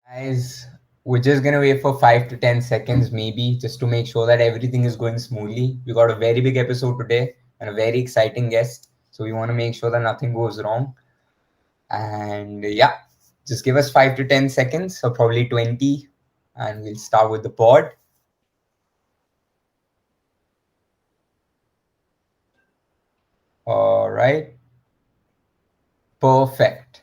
Guys, we're just gonna wait for 5 to 10 seconds, maybe, just to make sure that everything is going smoothly. We got a very big episode today and a very exciting guest, so we want to make sure that nothing goes wrong. And yeah, just give us 5 to 10 seconds, or probably 20, and we'll start with the pod. All right, perfect.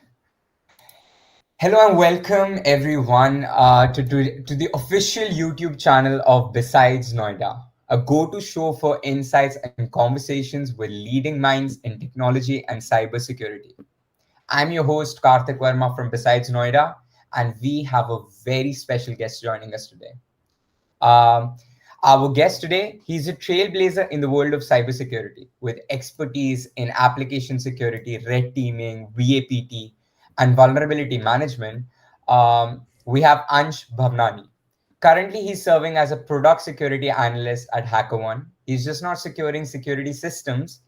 Hello and welcome everyone to the official YouTube channel of BSides Noida, a go-to show for insights and conversations with leading minds in technology and cybersecurity. I'm your host Karthik Verma from BSides Noida, and we have a very special guest joining us today. Um, our guest today, he's a trailblazer in the world of cybersecurity with expertise in application security, red teaming, VAPT, and vulnerability management. We have Ansh Bhawanani. Currently, he's serving as a product security analyst at Hackerone. He's just not securing security systems,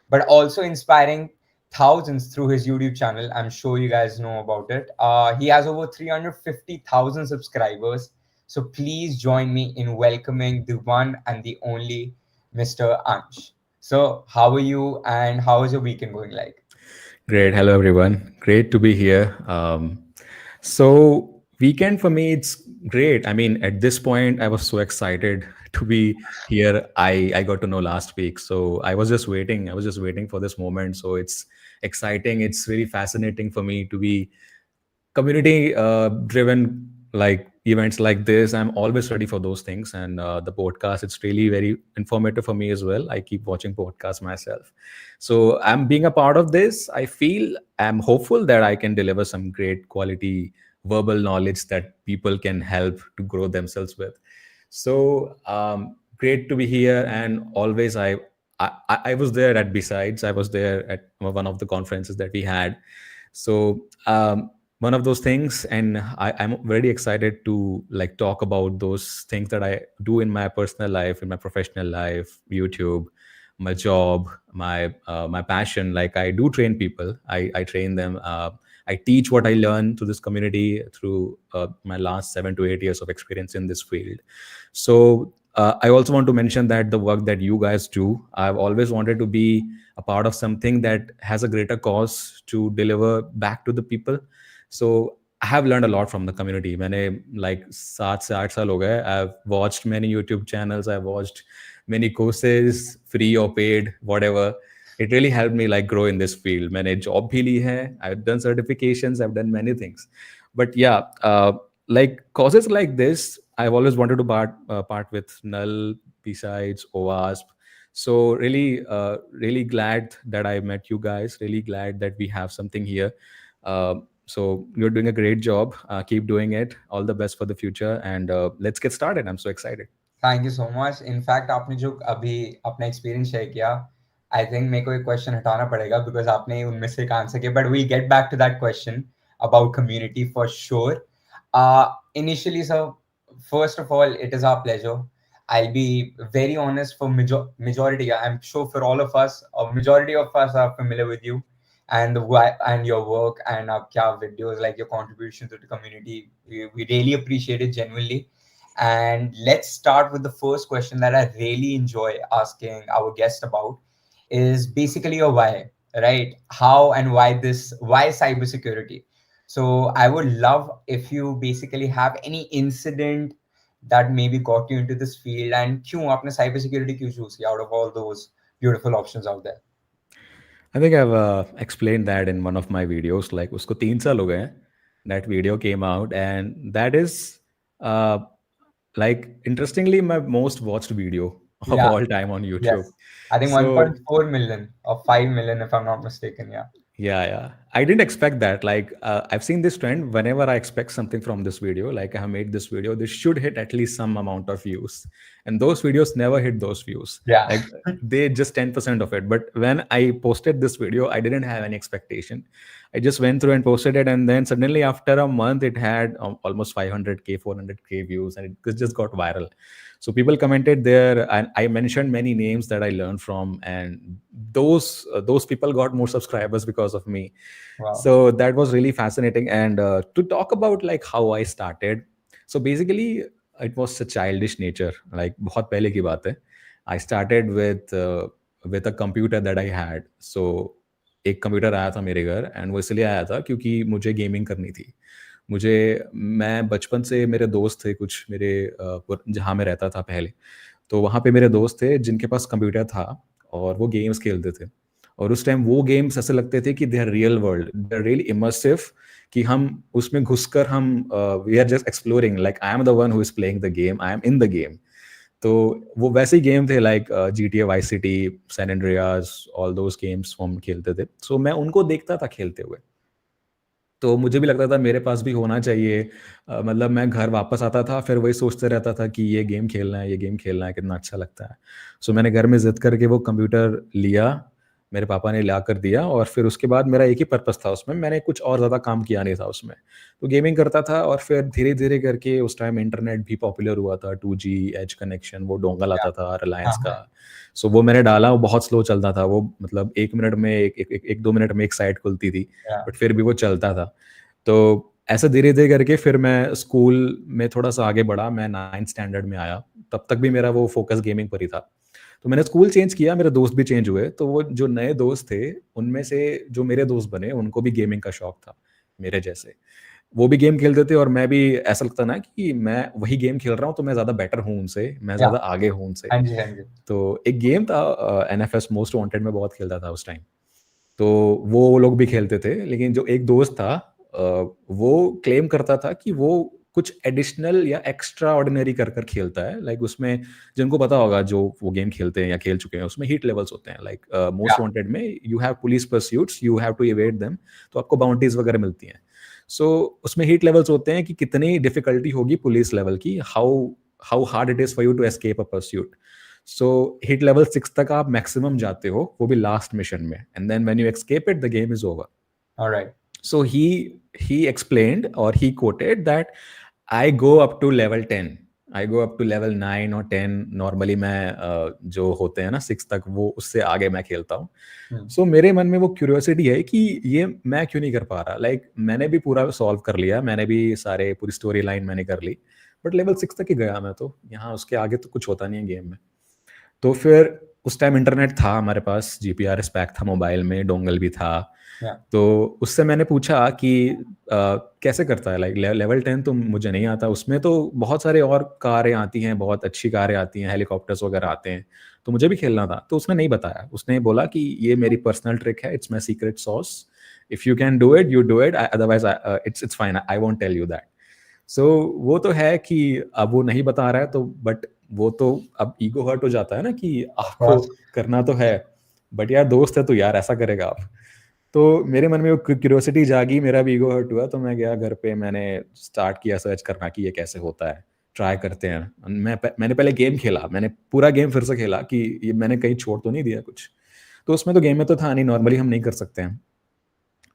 but also inspiring thousands through his YouTube channel. I'm sure you guys know about it. He has over 350,000 subscribers, so please join me in welcoming the one and the only Mr. Ansh. So, how are you and how is your weekend going like? Great. Hello, everyone. Great to be here. So, weekend for me, it's great. I mean, at this point, I was so excited to be here. I got to know last week. So, I was just waiting. I was just waiting for this moment. So, it's exciting. It's really fascinating for me to be community driven, like events like this. I'm always ready for those things, and the podcast, it's really very informative for me as well. I keep watching podcasts myself, so I'm being a part of this. I'm hopeful that I can deliver some great quality verbal knowledge that people can help to grow themselves with. So great to be here. And always I was there at Besides. I was there at one of the conferences that we had. So one of those things, and I'm very excited to like talk about those things that I do in my personal life, in my professional life, YouTube, my job, my passion. Like, I do train people. I train them. I teach what I learn to this community through my last 7 to 8 years of experience in this field. So I also want to mention that the work that you guys do, I've always wanted to be a part of something that has a greater cause to deliver back to the people. So I have learned a lot from the community. मैंने like 7 से 8 साल हो गए. I've watched many YouTube channels. I've watched many courses, free or paid, whatever. It really helped me like grow in this field. मैंने job भी ली है. I've done certifications. I've done many things. But yeah, like causes like this, I've always wanted to part with Null, besides OWASP. So really glad that I met you guys. Really glad that we have something here. So you're doing a great job. Keep doing it. All the best for the future. And let's get started. I'm so excited. Thank you so much in fact आपने जो अभी अपना experience share किया, I think मेरे को एक question हटाना पड़ेगा बिकॉज आपने उनमें से एक आंसर किया, but we'll get back to that question about community for sure. Initially, sir, first of all, it is our pleasure. I'll be very honest, for majority, I'm sure for all of us, a majority of us are familiar with you and and your work and kya videos, like your contribution to the community. We really appreciate it genuinely. And let's start with the first question that I really enjoy asking our guest about is basically a why, right? How and why cybersecurity? So I would love if you basically have any incident that maybe got you into this field and क्यों आपने cybersecurity क्यों choose किया out of all those beautiful options out there. I think I've explained that in one of my videos. Like, usko 3 साल हो गए हैं. That video came out, and that is uh, like interestingly my most watched video of Yeah, all time on YouTube. yes. I think So 1.4 million or 5 million if I'm not mistaken. Yeah. yeah. I didn't expect that. Like, I've seen this trend whenever I expect something from this video. Like, I have made this video, this should hit at least some amount of views. And those videos never hit those views. Yeah. Like, they just 10% of it. But when I posted this video, I didn't have any expectation. I just went through and posted it. And then suddenly, after a month, it had almost 500K, 400K views. And it just got viral. So people commented there, and I mentioned many names that I learned from, and those people got more subscribers because of me. Wow. So that was really fascinating. And to talk about like how I started, so basically it was a childish nature, like बहुत पहले की बात है. I started with a computer that I had. So एक computer आया था मेरे घर, एंड वो इसलिए आया था क्योंकि मुझे गेमिंग करनी थी. मुझे मैं बचपन से, मेरे दोस्त थे कुछ मेरे जहाँ मैं रहता था पहले, तो वहाँ पे मेरे दोस्त थे जिनके पास कंप्यूटर था और वो गेम्स खेलते थे. और उस टाइम वो गेम्स ऐसे लगते थे कि they are real world, they are really immersive, कि हम उसमें घुसकर हम we are just exploring, like I am the one who is playing the game, I am in the game. तो वो वैसे ही गेम थे, like G T A vice city, San Andreas, all those games हम खेलते थे. सो मैं उनको देखता था खेलते हुए, तो मुझे भी लगता था मेरे पास भी होना चाहिए. मतलब मैं घर वापस आता था, फिर वही सोचते रहता था कि ये गेम खेलना है, ये गेम खेलना है, कितना अच्छा लगता है. सो मैंने घर में ज़िद करके वो कंप्यूटर लिया, मेरे पापा ने ला कर दिया, और फिर उसके बाद मेरा एक ही पर्पस था उसमें, मैंने कुछ और ज़्यादा काम किया नहीं था उसमें. तो गेमिंग करता था, और फिर धीरे-धीरे करके उस टाइम इंटरनेट भी पॉपुलर हुआ था, 2G एज कनेक्शन, वो डोंगल Yeah. आता था हाँ रिलायंस हाँ. का. सो वो मैंने डाला, वो बहुत स्लो चलता था, वो मतलब 1 मिनट में, 1-2 मिनट में एक साइट खुलती थी, Yeah. बट फिर भी वो चलता था. तो ऐसे धीरे-धीरे करके फिर मैं स्कूल में थोड़ा-सा आगे बढ़ा, मैं 9th स्टैंडर्ड में आया, तब तक भी मेरा वो फ़ोकस गेमिंग पर ही था. तो मैंने स्कूल चेंज किया, मेरे दोस्त भी चेंज हुए, तो वो जो नए दोस्त थे, उनमें से जो मेरे दोस्त बने, उनको भी गेमिंग का शौक था, मेरे जैसे. वो भी गेम खेलते थे, और मैं भी, ऐसा लगता ना कि मैं वही गेम खेल रहा हूँ, तो मैं ज़्यादा बेटर हूँ उनसे, मैं Yeah. ज़्यादा आगे हूँ उनसे. हाँ जी हाँ जी. तो एक गेम था एनएफएस मोस्ट वांटेड, मैं बहुत खेलता था उस टाइम. तो वो लोग भी खेलते थे, लेकिन जो एक दोस्त था, वो क्लेम करता था कि वो कुछ एडिशनल या एक्स्ट्रा ऑर्डिनरी कर कर खेलता है, लाइक उसमें, जिनको पता होगा जो वो गेम खेलते हैं या खेल चुके हैं, उसमें हीट लेवल्स होते हैं, लाइक मोस्ट Yeah. वांटेड में you have police pursuits, you have to evade them, तो आपको बाउंटीज वगैरह मिलती हैं. सो उसमें हीट लेवल्स होते हैं कि कितनी डिफिकल्टी होगी पुलिस लेवल की, how how hard it is for you to escape a pursuit. So heat level 6 तक आप मैक्सिमम जाते हो, वो भी लास्ट मिशन में, and then when you escape it the game is over. All right. So he explained, or he quoted that I go up to level 10, I go up to level 9 or 10. Normally मैं जो होते हैं ना 6 तक, वो उससे आगे मैं खेलता हूँ. Hmm. सो मेरे मन में वो क्यूरियोसिटी है कि ये मैं क्यों नहीं कर पा रहा. लाइक मैंने भी पूरा सॉल्व कर लिया, मैंने भी सारे पूरी स्टोरी लाइन मैंने कर ली, बट लेवल 6 तक ही गया मैं, तो यहाँ उसके आगे तो कुछ होता नहीं है गेम में. तो फिर उस टाइम इंटरनेट था हमारे पास, जीपीआरएस पैक था मोबाइल में, डोंगल भी था. Yeah. तो उससे मैंने पूछा कि कैसे करता है, लाइक लेवल 10 तो मुझे नहीं आता, उसमें तो बहुत सारे और कारें आती हैं, बहुत अच्छी कारें आती हैं, हेलीकॉप्टर्स वगैरह आते हैं, तो मुझे भी खेलना था. तो उसने नहीं बताया, उसने बोला कि ये मेरी पर्सनल ट्रिक है, it's my secret sauce, if you can do it you do it, otherwise it's fine, I won't tell you that. So वो तो है कि अब वो नहीं बता रहा है, तो बट वो तो अब ईगो हर्ट हो जाता है ना कि Of आपको course. करना तो है, बट यार दोस्त है तो यार ऐसा करेगा आप. तो मेरे मन में वो क्यूरियोसिटी जागी, मेरा भी ईगो हर्ट हुआ, तो मैं गया घर पे, मैंने स्टार्ट किया सर्च करना कि ये कैसे होता है, ट्राई करते हैं. मैंने पहले गेम खेला, मैंने पूरा गेम फिर से खेला कि ये मैंने कहीं छोड़ तो नहीं दिया कुछ. तो उसमें तो गेम में तो था नहीं, नॉर्मली हम नहीं कर सकते हैं.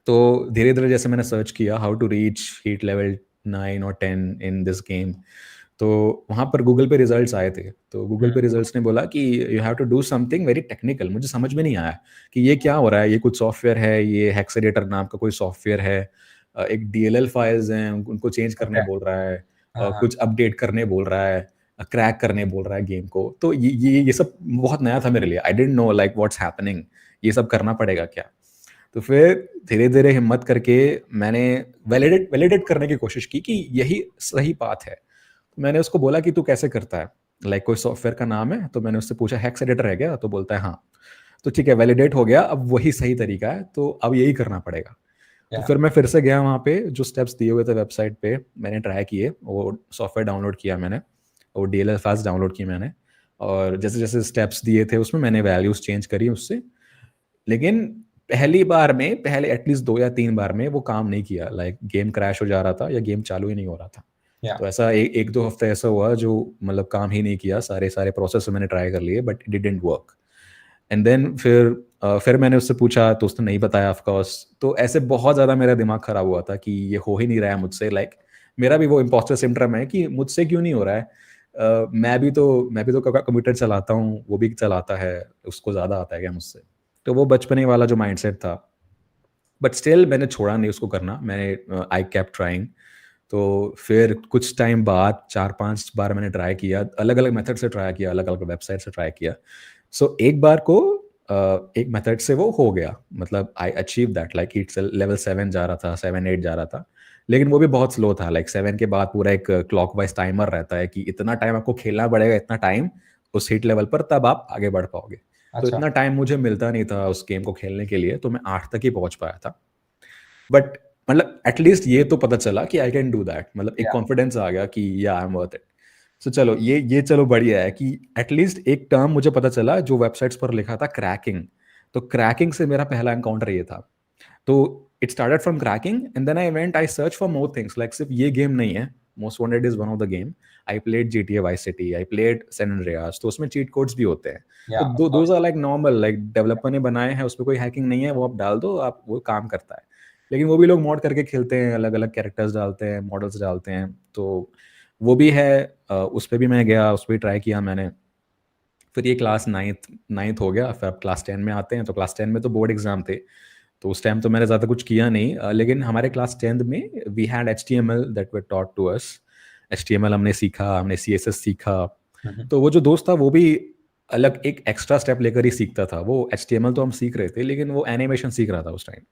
तो धीरे धीरे जैसे मैंने सर्च किया how to reach heat level 9 और 10 इन दिस गेम, तो वहाँ पर गूगल पे रिजल्ट्स आए थे. तो गूगल Hmm. पे रिजल्ट्स ने बोला कि you have to do something very technical. मुझे समझ में नहीं आया कि ये क्या हो रहा है, ये कुछ सॉफ्टवेयर है, ये हेक्सेडेटर नाम का कोई सॉफ्टवेयर है, एक डीएलएल फाइल्स हैं, उनको चेंज करने Okay. बोल रहा है, हाँ हाँ. कुछ अपडेट करने बोल रहा है, क्रैक करने बोल रहा है गेम को. तो ये सब बहुत नया था मेरे लिए, I didn't know like what's happening, ये सब करना पड़ेगा क्या. तो फिर धीरे धीरे हिम्मत करके मैंने वैलिडेट वैलिडेट करने की कोशिश की कि यही सही पाथ है. तो मैंने उसको बोला कि तू कैसे करता है, लाइक कोई सॉफ्टवेयर का नाम है, तो मैंने उससे पूछा हेक्स एडिटर है क्या, तो बोलता है हाँ. तो ठीक है, वैलिडेट हो गया, अब वही सही तरीका है, तो अब यही करना पड़ेगा. तो Yeah. फिर मैं फिर से गया वहाँ पे, जो स्टेप्स दिए हुए थे वेबसाइट पे, मैंने ट्राई किए, वो सॉफ्टवेयर डाउनलोड किया मैंने, वो डीएलएल फास्ट डाउनलोड की मैंने, और जैसे जैसे स्टेप्स दिए थे उसमें मैंने वैल्यूज चेंज करी उससे. लेकिन पहली बार में, पहले एटलीस्ट 2 या 3 बार में वो काम नहीं किया, लाइक गेम क्रैश हो जा रहा था या गेम चालू ही नहीं हो रहा था. Yeah. तो ऐसा एक दो हफ्ते ऐसा हुआ जो मतलब काम ही नहीं किया, सारे सारे प्रोसेस मैंने ट्राई कर लिए, but it didn't work. And then फिर मैंने उससे पूछा, तो उसने नहीं बताया ऑफ कोर्स. तो ऐसे बहुत ज़्यादा मेरा दिमाग खराब हुआ था कि ये हो ही नहीं रहा है मुझसे, लाइक मेरा भी वो इम्पोस्टर सिंड्रोम है कि मुझसे क्यों नहीं हो रहा है. मैं भी तो कंप्यूटर चलाता हूँ, वो भी चलाता है, उसको ज़्यादा आता है क्या मुझसे. तो वो बचपने वाला जो माइंडसेट था, बट स्टिल मैंने छोड़ा नहीं उसको करना, मैंने आई केप्ट ट्राइंग। तो फिर कुछ टाइम बाद 4-5 बार मैंने ट्राई किया, अलग अलग मेथड से ट्राई किया, अलग अलग वेबसाइट से ट्राई किया। सो एक बार को एक मेथड से वो हो गया, मतलब I achieve that, like it's level 7 जा रहा था, 7-8 जा रहा था। लेकिन वो भी बहुत स्लो था, लाइक 7 के बाद पूरा एक क्लॉक वाइज टाइमर रहता है कि इतना टाइम आपको खेलना पड़ेगा, इतना टाइम उस हिट लेवल पर, तब आप आगे बढ़ पाओगे। तो अच्छा। इतना टाइम मुझे मिलता नहीं था उस गेम को खेलने के लिए, तो मैं 8 तक ही पहुंच पाया था। बट मतलब एटलीस्ट ये तो पता चला कि आई कैन डू दैट, मतलब एक या कॉन्फिडेंस आ गया कि या आई एम वर्थ इट। सो चलो ये चलो बढ़िया है कि एटलीस्ट एक टर्म मुझे पता चला जो वेबसाइट्स पर लिखा था, क्रैकिंग। तो क्रैकिंग से मेरा पहला एनकाउंटर ये था। तो it started from cracking and then I search for more things, like सिर्फ ये गेम नहीं है। Most wanted is one of the game. I played GTA vice city, I played San Andreas, तो उसमें चीट कोड्स भी होते हैं। या तो of those course. Are like normal, like developer ने बनाए हैं, उसमें कोई हैकिंग नहीं है, वो आप डाल दो, आप वो काम करता है। लेकिन वो भी लोग मॉड करके खेलते हैं, अलग अलग कैरेक्टर्स डालते हैं, मॉडल्स डालते हैं। तो वो भी है, उस पर भी मैं गया, उस पर भी ट्राई किया मैंने। फिर ये क्लास नाइन्थ नाइन्थ हो गया, फिर अब क्लास 10 में आते हैं। तो क्लास 10 में तो बोर्ड एग्जाम थे, तो उस टाइम तो मैंने ज़्यादा कुछ किया नहीं, लेकिन हमारे क्लास 10th में we had HTML that were taught to us. HTML हमने सीखा, हमने CSS सीखा। तो वो जो दोस्त था वो भी अलग एक एक्स्ट्रा स्टेप लेकर ही सीखता था। वो HTML तो हम सीख रहे थे, लेकिन वो एनिमेशन सीख रहा था उस टाइम।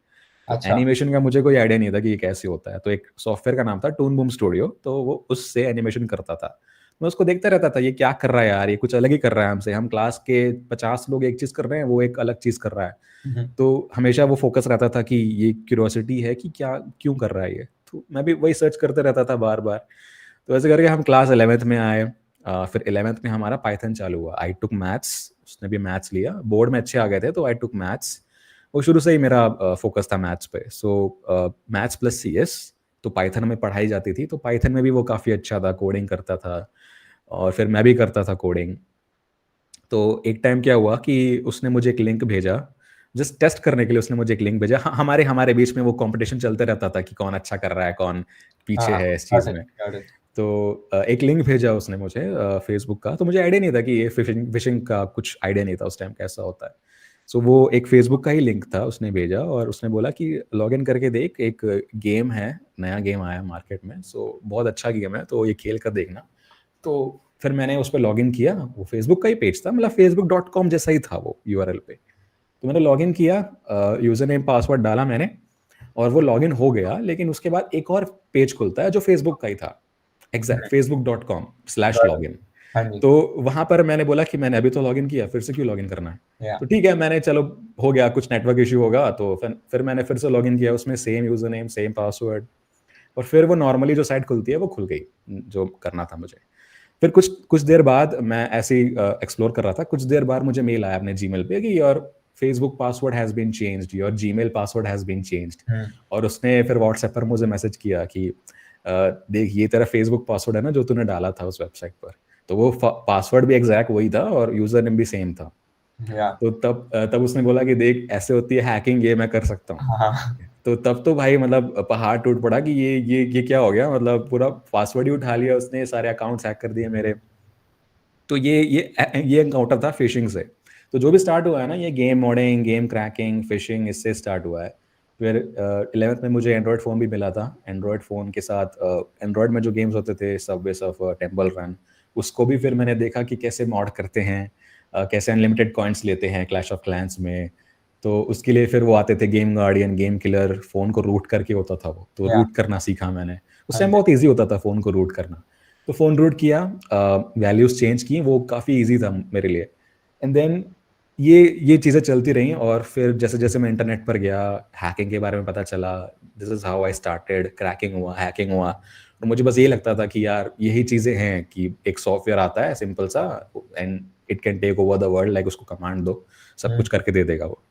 तो अच्छा। एनिमेशन का मुझे कोई आइडिया नहीं था कि ये कैसे होता है। तो एक सॉफ्टवेयर का नाम था टून बूम स्टूडियो, तो वो उससे एनिमेशन करता था। मैं उसको देखता रहता था, ये क्या कर रहा है यार, ये कुछ अलग ही कर रहा है हमसे। हम क्लास के 50 लोग एक चीज़ कर रहे हैं, वो एक अलग चीज़ कर रहा है। तो हमेशा वो फोकस रहता था कि ये क्यूरियोसिटी है कि क्या क्यों कर रहा है ये। तो मैं भी वही सर्च करते रहता था बार बार। तो ऐसे करके हम क्लास 11th में आए। फिर 11th में हमारा पाइथन चालू हुआ। आई टुक मैथ्स, उसने भी मैथ्स लिया, बोर्ड में अच्छे आ गए थे तो आई टुक मैथ्स। वो शुरू से ही मेरा फोकस था मैथ्स पे। सो मैथ्स प्लस CS, तो पाइथन में पढ़ाई जाती थी, तो पाइथन में भी वो काफ़ी अच्छा था, कोडिंग करता था। और फिर मैं भी करता था कोडिंग। तो एक टाइम क्या हुआ कि उसने मुझे एक लिंक भेजा, जस्ट टेस्ट करने के लिए उसने मुझे एक लिंक भेजा। हमारे हमारे बीच में वो कंपटीशन चलते रहता था कि कौन अच्छा कर रहा है, कौन हाँ, पीछे है इस गॉट चीज़ इट, में। Got it. तो एक लिंक भेजा उसने मुझे फेसबुक का। तो मुझे आइडिया नहीं था कि ये फिशिंग फिशिंग का कुछ आइडिया नहीं था उस टाइम कैसा होता है। सो वो एक फेसबुक का ही लिंक था, उसने भेजा और उसने बोला कि लॉग इन करके देख, एक गेम है, नया गेम आया मार्केट में, सो बहुत अच्छा गेम है, तो ये खेल कर देखना। तो फिर मैंने उस पर लॉग इन किया। वो फेसबुक का ही पेज था, मतलब facebook.com जैसा ही था वो URL पे। तो मैंने लॉग इन किया, यूज़र नेम पासवर्ड डाला मैंने, और वो लॉग इन हो गया। लेकिन उसके बाद एक और पेज खुलता है जो फेसबुक का ही था, एग्जैक्ट गॉट इट। facebook.com/login। हाँ जी। तो वहां पर मैंने बोला कि मैंने अभी तो लॉगिन किया, फिर से क्यों लॉगिन करना है। या तो ठीक है, मैंने चलो हो गया, कुछ नेटवर्क इशू होगा, तो फिर मैंने फिर से लॉगिन किया, उसमें same user name same password. और फिर वो नॉर्मली जो साइट खुलती है वो खुल गई, जो करना था मुझे। फिर कुछ कुछ देर बाद मैं ऐसे ही एक्सप्लोर कर रहा था, कुछ देर बाद मुझे मेल आया अपने जीमेल पे कि your Facebook password has been changed, your Gmail password has been changed. और उसने फिर व्हाट्सएप पर मुझे मैसेज किया कि देख, ये तेरा फेसबुक पासवर्ड है ना जो तूने डाला था उस वेबसाइट पर। तो वो पासवर्ड भी एग्जैक्ट वही था और यूजर नेम भी सेम था। या तो तब उसने बोला कि देख, ऐसे होती है हैकिंग, ये मैं कर सकता हूँ। हाँ। तो तब तो भाई मतलब पहाड़ टूट पड़ा कि ये क्या हो गया, मतलब पूरा पासवर्ड ही उठा लिया उसने, सारे अकाउंट्स हैक कर दिए मेरे। तो ये एनकाउंटर था फिशिंग से। तो जो भी स्टार्ट हुआ है ना, ये game modding, game cracking, fishing, इससे स्टार्ट हुआ है। फिर 11th में मुझे एंड्रॉयड फ़ोन भी मिला था। एंड्रॉयड फ़ोन के साथ एंड्रॉयड में जो गेम्स होते थे, सबवे सर्फर, टेम्पल रन, उसको भी फिर मैंने देखा कि कैसे मॉड करते हैं, कैसे अनलिमिटेड कॉइन्स लेते हैं क्लैश ऑफ क्लैंस में। तो उसके लिए फिर वो आते थे game guardian, game killer, phone को रूट करके होता था वो, तो या रूट करना सीखा मैंने। उस हाँ टाइम जी। बहुत ईजी होता था फ़ोन को रूट करना। तो फ़ोन रूट किया, वैल्यूज़ चेंज की, वो काफ़ी ईजी था मेरे लिए। एंड देन ये चीज़ें चलती रहीं। और फिर जैसे-जैसे मैं इंटरनेट पर गया, हैकिंग के बारे में पता चला, this is how I started, cracking हुआ, हैकिंग हुआ। और मुझे बस ये लगता था कि यार यही चीज़ें हैं कि एक सॉफ्टवेयर आता है सिंपल सा, and it can take over the world, like उसको कमांड दो, सब कुछ करके दे देगा वो।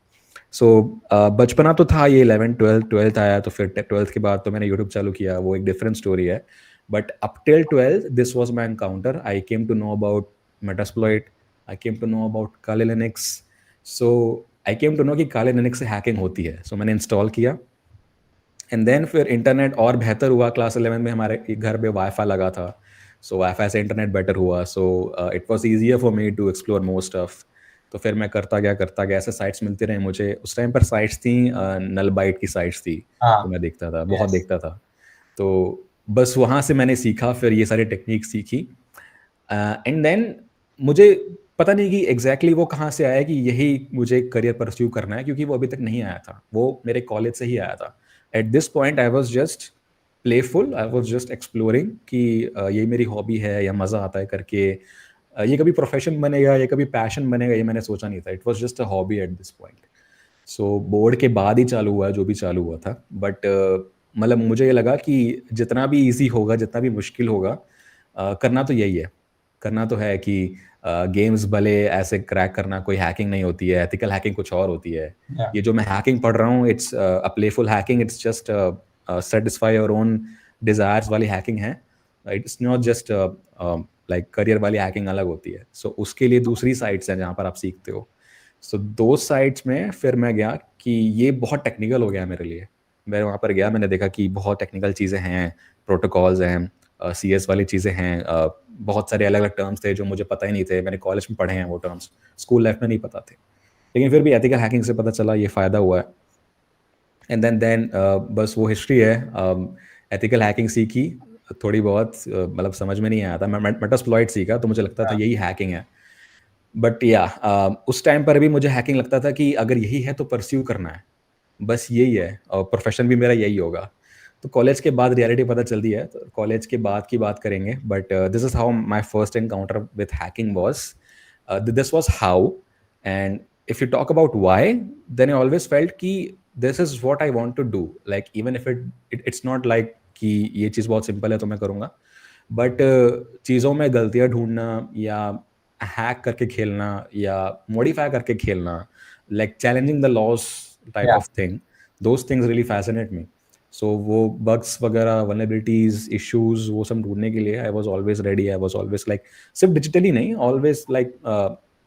सो बचपना तो था ये, 11th 12th आया तो फिर 12th के बाद तो मैंने यूट्यूब चालू किया, वो एक डिफरेंट स्टोरी है। But up till 12th this was my encounter. I came to know about Metasploit, I came to know about Kali Linux. So I came to know कि काले लिनक्स से hacking होती है। सो मैंने install किया। And then फिर internet और बेहतर हुआ। क्लास 11 में हमारे घर पे वाईफाई लगा था, सो वाईफाई से इंटरनेट बेटर हुआ। So it was easier for me to explore more stuff. तो फिर मैं करता गया, ऐसे साइट्स मिलते रहे मुझे। उस टाइम पर साइट्स थी, नल बाइट की साइट्स थी, तो हाँ। मैं देखता था, बहुत यस। देखता था। तो बस वहाँ से मैंने सीखा, फिर ये सारी टेक्निक सीखी। एंड देन मुझे पता नहीं कि एग्जैक्टली वो कहाँ से आया कि यही मुझे करियर परस्यू करना है, क्योंकि वो अभी तक नहीं आया था, वो मेरे कॉलेज से ही आया था। At this point I was just playful, I was just exploring कि ये मेरी हॉबी है या मज़ा आता है करके। ये कभी प्रोफेशन बनेगा, ये कभी पैशन बनेगा, ये मैंने सोचा नहीं था। It was just a hobby at this point. So board के बाद ही चालू हुआ जो भी चालू हुआ था, बट मतलब मुझे ये लगा कि जितना भी इजी होगा, जितना भी मुश्किल होगा, करना तो यही है। करना तो है कि गेम्स भले ऐसे क्रैक करना कोई हैकिंग नहीं होती है, एथिकल हैकिंग कुछ और होती है। या। ये जो मैं हैकिंग पढ़ रहा हूँ, it's a playful hacking, it's just satisfy your own desires वाली हैकिंग है। It's not just like career वाली हैकिंग अलग होती है। सो उसके लिए दूसरी साइट्स हैं जहाँ पर आप सीखते हो। सो दो साइट्स में फिर मैं गया कि ये बहुत टेक्निकल हो गया मेरे लिए। मैं वहाँ पर गया, मैंने देखा कि बहुत टेक्निकल चीज़ें हैं, प्रोटोकॉल्स हैं, सी एस वाली चीज़ें हैं, बहुत सारे अलग अलग टर्म्स थे जो मुझे पता ही नहीं थे। मैंने कॉलेज में पढ़े हैं वो टर्म्स, स्कूल लाइफ में नहीं पता थे। लेकिन फिर भी एथिकल हैकिंग से पता चला, ये फ़ायदा हुआ है। एंड देन बस वो हिस्ट्री है। एथिकल हैकिंग सीखी थोड़ी बहुत, मतलब समझ में नहीं आया था। मैं मेटास्प्लॉइट सीखा तो मुझे लगता था यही हैकिंग है। बट या उस टाइम पर भी मुझे हैकिंग लगता था कि अगर यही है तो परस्यू करना है, बस यही है और प्रोफेशन भी मेरा यही होगा। तो कॉलेज के बाद रियलिटी पता चलती है, तो कॉलेज के बाद की बात करेंगे। But this is how my first encounter with hacking was. This was how. And if you talk about why, then I always felt कि this is what I want to do. Like even if it's not like कि ये चीज़ बहुत simple है तो मैं करूँगा, but चीज़ों में गलतियाँ ढूंढना या हैक करके खेलना या मॉडिफाई करके खेलना, like challenging the loss type या। Of thing, those things really fascinate me. So वो बग्स वगैरह, वल्नरेबिलिटीज, इश्यूज, वो सब ढूंढने के लिए I was always ready. I was always like, सिर्फ डिजिटली नहीं, ऑलवेज लाइक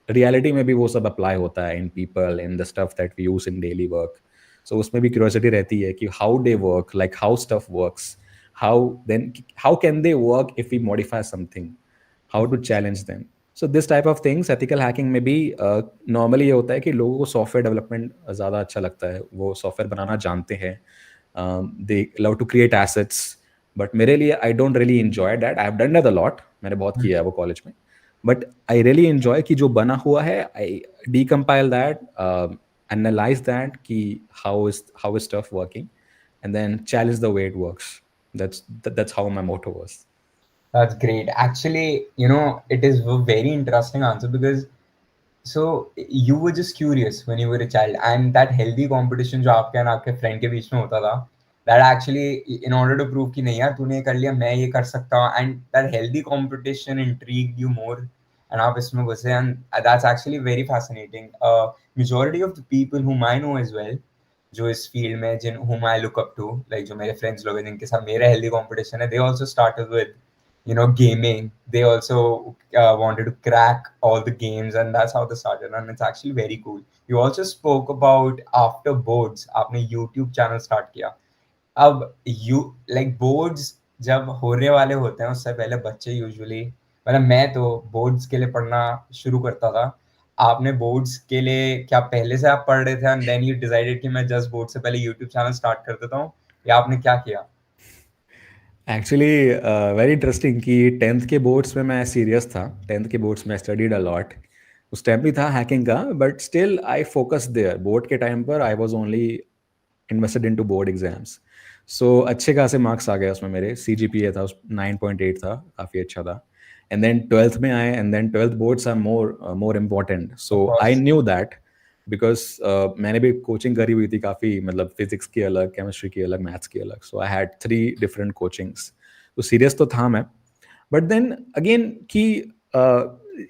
रियलिटी में भी वो सब अप्लाई होता है in people, in the stuff that we use in daily work. So उसमें भी क्यूरियोसिटी रहती है कि how they work, like how stuff works, how then how can they work if we modify something, how to challenge them. So this type of things ethical hacking में भी normally ये होता है कि लोगों को सॉफ्टवेयर डेवलपमेंट ज़्यादा अच्छा लगता है, वो सॉफ्टवेयर बनाना जानते हैं, they love to create assets. But मेरे लिए I don't really enjoy that. I have done that a lot, मैंने बहुत किया है वो कॉलेज में। बट आई रियली एंजॉय कि जो बना हुआ है, आई डीकम्पाइल दैट, एनालाइज दैट कि how is stuff working, and then challenge the way it works. That's how my motto was. That's great. Actually, it is a very interesting answer because so you were just curious when you were a child, and that healthy competition जो आपके और आपके friend के बीच में होता था, that actually in order to prove कि नहीं यार तूने ये कर लिया मैं ये कर सकता हूँ, and that healthy competition intrigued you more, and आप इसमें घुसे, and that's actually very fascinating. Majority of the people whom I know as well, जो इस फील्ड में जिन whom I look up to, like जो मेरे फ्रेंड्स लोग हैं जिनके साथ मेरा हेल्दी कंपटीशन है, they also started with gaming. They also wanted to crack all the games, and that's how they started. And it's actually very cool. You also spoke about after boards, आपने YouTube channel start किया. अब you like boards जब होने वाले होते हैं उससे पहले बच्चे यूजुअली, मतलब मैं तो बोर्ड्स के लिए पढ़ना शुरू करता था। आपने बोर्ड्स के लिए क्या पहले से आप पढ़ रहे थे एंड देन यू डिसाइडेड कि मैं जस्ट बोर्ड से पहले यूट्यूब चैनल स्टार्ट कर देता हूँ, या आपने क्या किया? एक्चुअली वेरी इंटरेस्टिंग कि 10th के बोर्ड्स में मैं सीरियस था। 10th के बोर्ड्स में स्टडीड अलॉट। उस टाइम भी था हैकिंग का, but still I focus there. Board के टाइम पर I was only invested into board exams. So अच्छे खासे मार्क्स आ गए उसमें मेरे। CGPA था उस 9.8 था, काफ़ी अच्छा था। एंड देन 12th में आए, and then 12th boards are more important. Of so I course. Knew that because मैंने भी कोचिंग करी हुई थी काफ़ी, मतलब फिजिक्स की अलग, केमिस्ट्री की अलग, मैथ्स की अलग। सो आई हैड 3 डिफरेंट कोचिंग्स। तो सीरियस तो था मैं। बट देन अगेन कि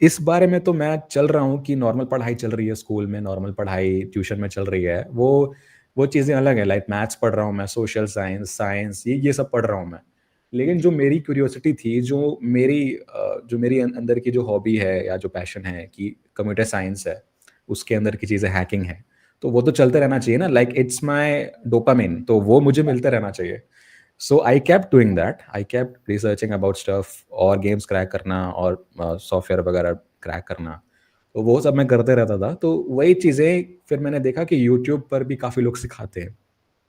इस बारे में तो मैं चल रहा हूँ कि नॉर्मल पढ़ाई चल रही है स्कूल में, नॉर्मल पढ़ाई ट्यूशन में चल रही है, वो चीज़ें अलग है। लाइक मैथ्स पढ़ रहा हूँ मैं, सोशल साइंस, साइंस, ये सब पढ़ रहा हूँ मैं। लेकिन जो मेरी क्यूरियोसिटी थी, जो मेरी अंदर की जो हॉबी है या जो पैशन है कि कंप्यूटर साइंस है, उसके अंदर की चीज़ें हैकिंग है, तो वो तो चलते रहना चाहिए ना। लाइक इट्स माई डोपामिन, तो वो मुझे मिलते रहना चाहिए। सो आई kept doing that, I kept researching about stuff, और गेम्स क्रैक करना और सॉफ्टवेयर वगैरह क्रैक करना। वो सब मैं करते रहता था। तो वही चीज़ें फिर मैंने देखा कि यूट्यूब पर भी काफ़ी लोग सिखाते हैं।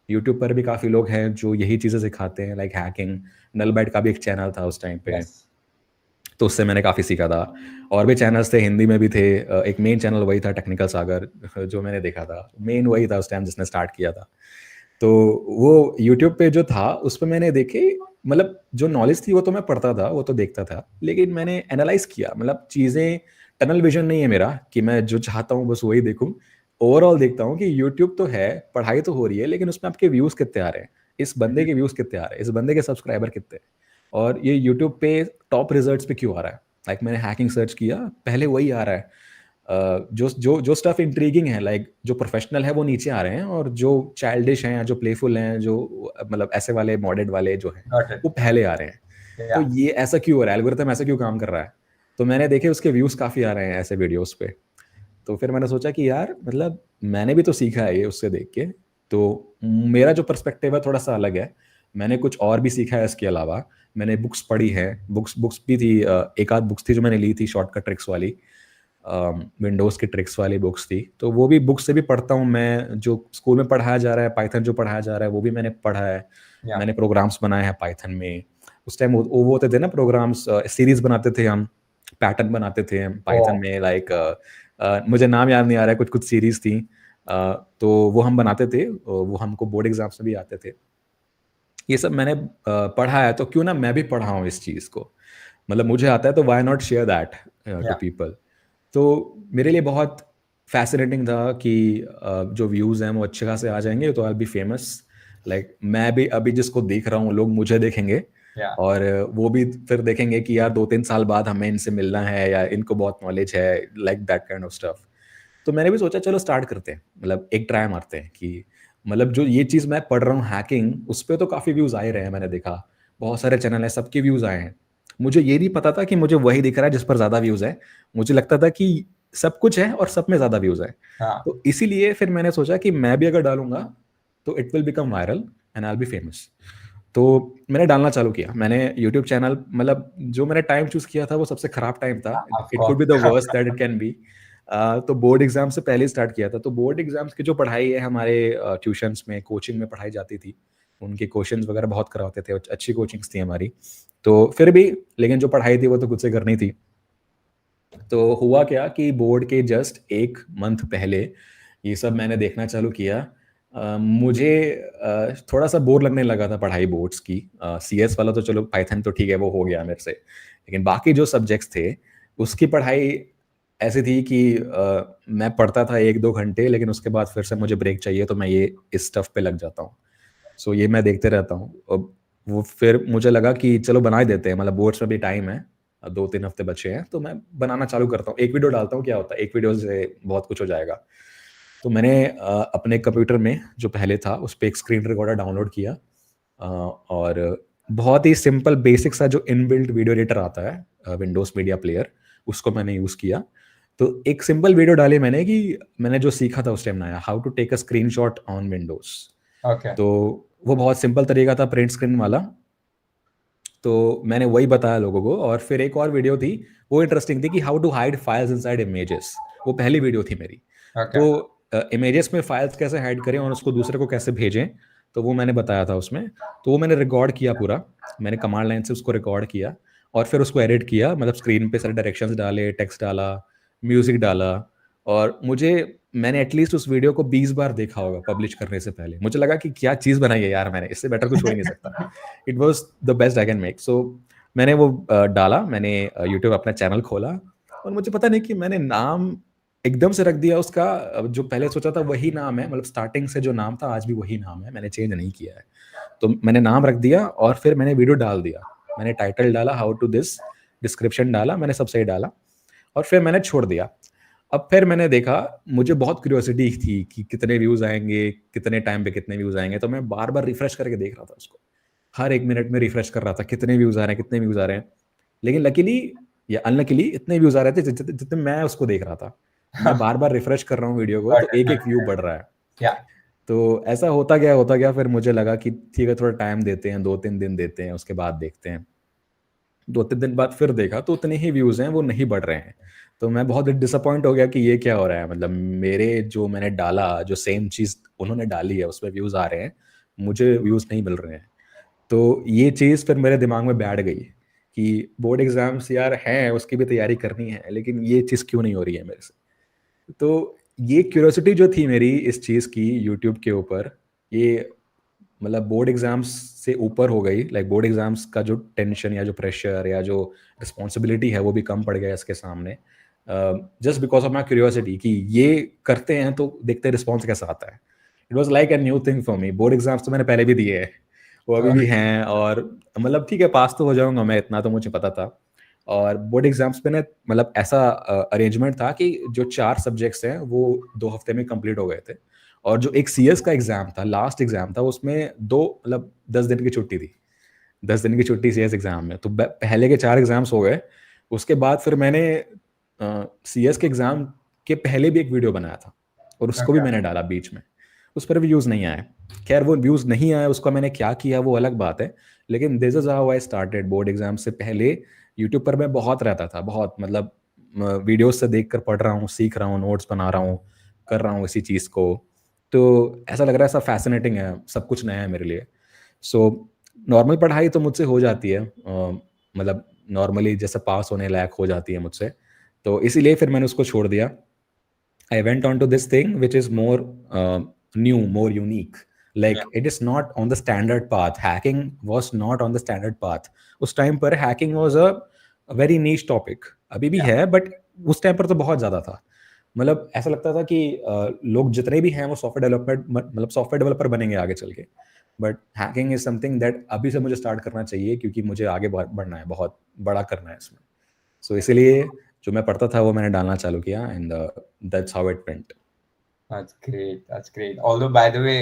यूट्यूब पर भी काफ़ी लोग हैं जो यही चीज़ें सिखाते हैं, लाइक हैकिंग। नलबाइट का भी एक चैनल था उस टाइम पे, Yes. तो उससे मैंने काफ़ी सीखा था। और भी चैनल्स थे, हिंदी में भी थे। एक मेन चैनल वही था, टेक्निकल सागर, जो मैंने देखा था। मेन वही था उस टाइम जिसने स्टार्ट किया था। तो वो यूट्यूब पे जो था उस पे मैंने देखे, मतलब जो नॉलेज थी वो तो मैं पढ़ता था, वो तो देखता था, लेकिन मैंने एनालाइज किया, मतलब चीज़ें, टनल विजन नहीं है मेरा कि मैं जो चाहता हूँ बस वही देखूँ। ओवरऑल देखता हूँ कि यूट्यूब तो है, पढ़ाई तो हो रही है, लेकिन उसमें आपके व्यूज़ कितने आ रहे हैं, इस बंदे के व्यूज़ कितने आ रहे हैं, इस बंदे के सब्सक्राइबर कितने हैं, और ये यूट्यूब पे टॉप रिजल्ट्स पे क्यों आ रहा है। लाइक मैंने हैकिंग सर्च किया, पहले वही आ रहा है। जो जो जो स्टफ इंट्रीगिंग है, लाइक जो प्रोफेशनल है वो नीचे आ रहे हैं, और जो चाइल्डिश हैं, जो प्लेफुल हैं, जो मतलब ऐसे वाले मॉडेड वाले जो हैं, Got it. वो पहले आ रहे हैं। तो Yeah. ये ऐसा क्यों हो रहा है, एल्गोरिथम ऐसा क्यों काम कर रहा है। तो मैंने देखे उसके व्यूज़ काफ़ी आ रहे हैं ऐसे वीडियोस पे। तो फिर मैंने सोचा कि यार मतलब मैंने भी तो सीखा है ये उससे देख के। तो मेरा जो पर्सपेक्टिव है थोड़ा सा अलग है। मैंने कुछ और भी सीखा है इसके अलावा। मैंने बुक्स पढ़ी है, बुक्स बुक्स भी थी, एक आध बुक्स थी जो मैंने ली थी शॉर्टकट ट्रिक्स वाली। विंडोज़ की ट्रिक्स वाली बुक्स थी, तो वो भी बुक्स से भी पढ़ता हूँ मैं। जो स्कूल में पढ़ाया जा रहा है, पाइथन जो पढ़ाया जा रहा है वो भी मैंने पढ़ा है। Yeah. मैंने प्रोग्राम्स बनाए हैं पाइथन में। उस टाइम वो होते थे ना प्रोग्राम्स, सीरीज़ बनाते थे हम, पैटर्न बनाते थे हम पाइथन Oh. में, लाइक मुझे नाम याद नहीं आ रहा है, कुछ सीरीज़ थी। तो वो हम बनाते थे, वो हमको बोर्ड एग्ज़ाम्स में भी आते थे। ये सब मैंने पढ़ा है, तो क्यों ना मैं भी पढ़ाऊँ इस चीज़ को। मतलब मुझे आता है तो why not share that to Yeah. People. तो मेरे लिए बहुत फ़ैसिनेटिंग था कि जो व्यूज़ हैं वो अच्छे खासे आ जाएँगे तो I will be famous. Like मैं भी अभी जिसको देख रहा हूँ, लोग मुझे देखेंगे, Yeah. और वो भी फिर देखेंगे कि यार 2-3 साल बाद हमें इनसे मिलना है, या इनको बहुत नॉलेज है, like that kind of stuff. तो मैंने भी सोचा चलो स्टार्ट करते हैं, मतलब एक ट्राई मारते हैं कि मतलब जो ये चीज़ मैं पढ़ रहा हूँ हैकिंग, उस पे तो काफ़ी व्यूज़ आ ही रहे हैं, मैंने देखा। बहुत सारे चैनल हैं, सबके व्यूज़ आए हैं। मुझे ये नहीं पता था कि मुझे वही दिख रहा है जिस पर ज़्यादा व्यूज़ है। मुझे लगता था कि सब कुछ है और सब में ज़्यादा व्यूज़ हैं। हाँ. तो इसीलिए फिर मैंने सोचा कि मैं भी अगर डालूँगा तो it will become viral and I will be famous. तो मैंने डालना चालू किया। मैंने यूट्यूब चैनल, मतलब जो मैंने टाइम चूज़ किया था वो सबसे खराब टाइम था। Of it could course. Be the worst that it can be. तो बोर्ड एग्ज़ाम से पहले ही स्टार्ट किया था। तो बोर्ड एग्ज़ाम्स की जो पढ़ाई है हमारे ट्यूशन्स में, कोचिंग में पढ़ाई जाती थी। उनके क्वेश्चंस वगैरह बहुत करवाते थे, अच्छी कोचिंग्स थी हमारी। तो फिर भी, लेकिन जो पढ़ाई थी वो तो खुद से करनी थी। तो हुआ क्या कि बोर्ड के जस्ट 1 मंथ पहले ये सब मैंने देखना चालू किया। मुझे थोड़ा-सा बोर लगने लगा था पढ़ाई बोर्ड्स की। सीएस वाला तो चलो, पाइथन तो ठीक है, वो हो गया मेरे से। लेकिन बाकी जो सब्जेक्ट्स थे, उसकी पढ़ाई ऐसी थी कि मैं पढ़ता था 1-2 घंटे, लेकिन उसके बाद फिर से मुझे ब्रेक चाहिए, तो मैं ये इस स्टफ पे लग जाता हूँ। सो ये मैं देखते रहता हूँ। अब वो फिर मुझे लगा कि चलो बना ही देते हैं, मतलब बोर्ड्स में भी टाइम है, 2-3 हफ्ते बचे हैं, तो मैं बनाना चालू करता हूँ। एक वीडियो डालता हूँ, क्या होता है, एक वीडियो से बहुत कुछ हो जाएगा। तो मैंने अपने कंप्यूटर में जो पहले था, उस पे एक स्क्रीन रिकॉर्डर डाउनलोड किया। और बहुत ही सिंपल बेसिक सा जो इनबिल्ट वीडियो एडिटर आता है, विंडोज़ मीडिया प्लेयर, उसको मैंने यूज़ किया। तो एक सिंपल वीडियो डाली मैंने कि मैंने जो सीखा था उस टाइम नया, how to take a screenshot on Windows. Okay. तो वो बहुत सिंपल तरीका था, प्रिंट स्क्रीन वाला। तो मैंने वही बताया लोगों को। और फिर एक और वीडियो थी, वो इंटरेस्टिंग थी कि how to hide files inside images. वो पहली वीडियो थी मेरी। Okay. तो इमेजेस में फाइल्स कैसे हाइड करें और उसको दूसरे को कैसे भेजें, तो वो मैंने बताया था उसमें। तो वो मैंने रिकॉर्ड किया पूरा। मैंने कमांड लाइन से उसको रिकॉर्ड किया, और फिर उसको एडिट किया, मतलब स्क्रीन पे सारे डायरेक्शंस डाले, टेक्स्ट डाला, म्यूजिक डाला। और मैंने एटलीस्ट उस वीडियो को 20 बार देखा होगा पब्लिश करने से पहले। मुझे लगा कि क्या चीज़ बनाई है यार मैंने, इससे बेटर कुछ हो ही नहीं सकता। It was the best I can make. So मैंने वो डाला, मैंने यूट्यूब अपना चैनल खोला, और मुझे पता नहीं कि मैंने नाम एकदम से रख दिया उसका। जो पहले सोचा था वही नाम है, मतलब स्टार्टिंग से जो नाम था आज भी वही नाम है, मैंने चेंज नहीं किया है। तो मैंने नाम रख दिया और फिर मैंने वीडियो डाल दिया। मैंने टाइटल डाला हाउ टू दिस, डिस्क्रिप्शन डाला, मैंने सब सही डाला, और फिर मैंने छोड़ दिया। अब फिर मैंने देखा, मुझे बहुत क्यूरियोसिटी थी कि कितने व्यूज़ आएँगे, कितने टाइम पे कितने व्यूज़ आएँगे, तो मैं बार-बार रिफ्रेश करके देख रहा था उसको। हर 1 मिनट में रिफ्रेश कर रहा था, कितने व्यूज़ आ रहे हैं, कितने व्यूज़ आ रहे हैं। लेकिन लकीली या अनलकीली इतने व्यूज़ आ रहे थे जितने मैं उसको देख रहा था। मैं बार-बार रिफ्रेश कर रहा हूँ वीडियो को, Got तो it. एक-एक व्यू बढ़ रहा है। Yeah. तो ऐसा होता गया, फिर मुझे लगा कि ठीक है, थोड़ा टाइम देते हैं, 2-3 दिन देते हैं, उसके बाद देखते हैं। 2-3 दिन बाद फिर देखा तो उतने ही व्यूज़ हैं, वो नहीं बढ़ रहे हैं। तो मैं बहुत डिसअपॉइंट हो गया कि ये क्या हो रहा है, मतलब मेरे जो मैंने डाला, जो सेम चीज़ उन्होंने डाली है उसमें व्यूज़ आ रहे हैं, मुझे व्यूज़ नहीं मिल रहे हैं। तो ये चीज़ फिर मेरे दिमाग में बैठ गई कि बोर्ड एग्ज़ाम्स यार हैं, उसकी भी तैयारी करनी है, लेकिन ये चीज़ क्यों नहीं हो रही है मेरे से। तो ये क्यूरियोसिटी जो थी मेरी इस चीज़ की यूट्यूब के ऊपर, ये मतलब बोर्ड एग्जाम्स से ऊपर हो गई। लाइक बोर्ड एग्जाम्स का जो टेंशन या जो प्रेशर या जो रिस्पॉन्सिबिलिटी है वो भी कम पड़ गया इसके सामने, just because of my curiosity कि ये करते हैं तो देखते हैं रिस्पॉन्स कैसा आता है। It was like a new thing for me. Board exams तो मैंने पहले भी दिए हैं, वो अभी भी हैं, और मतलब ठीक है पास तो हो जाऊंगा मैं, इतना तो मुझे पता था। और बोर्ड एग्जाम्स पे ना मतलब ऐसा अरेंजमेंट था कि जो 4 सब्जेक्ट्स हैं वो 2 हफ्ते में कंप्लीट हो गए थे, और जो एक सीएस का एग्जाम था, लास्ट एग्जाम था, उसमें दो मतलब 10 दिन की छुट्टी थी। 10 दिन की छुट्टी सीएस एग्जाम में, तो पहले के 4 एग्जाम्स हो गए। उसके बाद फिर मैंने सीएस के एग्जाम के पहले भी एक वीडियो बनाया था, और उसको भी Okay. मैंने डाला बीच में। उस पर व्यूज़ नहीं आए। खैर वो व्यूज़ नहीं आए, उसका मैंने क्या किया वो अलग बात है। लेकिन this is how I started. Board exam से पहले यूट्यूब पर मैं बहुत रहता था, बहुत मतलब वीडियोस से देख कर पढ़ रहा हूँ, सीख रहा हूँ, नोट्स बना रहा हूँ, कर रहा हूँ इसी चीज़ को। तो ऐसा लग रहा है, ऐसा फैसिनेटिंग है, सब कुछ नया है मेरे लिए। सो नॉर्मल पढ़ाई तो मुझसे हो जाती है, मतलब नॉर्मली जैसे पास होने लायक हो जाती है मुझसे। तो इसीलिए फिर मैंने उसको छोड़ दिया। I went on to this thing which is more new, more unique. Yeah. Like it is not on the standard path. Hacking was not on the standard path. उस टाइम पर hacking was a very niche topic. अभी भी Yeah. है, but उस time पर तो बहुत ज़्यादा था। मतलब ऐसा लगता था कि लोग जितने भी हैं वो सॉफ्टवेयर डेवलपमेंट मतलब सॉफ्टवेयर डेवलपर बनेंगे आगे चल के। But hacking is something that अभी से मुझे स्टार्ट करना चाहिए, क्योंकि मुझे आगे बढ़ना है, बहुत बड़ा करना है इसमें। सो इसीलिए जो मैं पढ़ता था वो मैंने डालना चालू किया, and that's how it went. That's great. That's great. Although, by the way,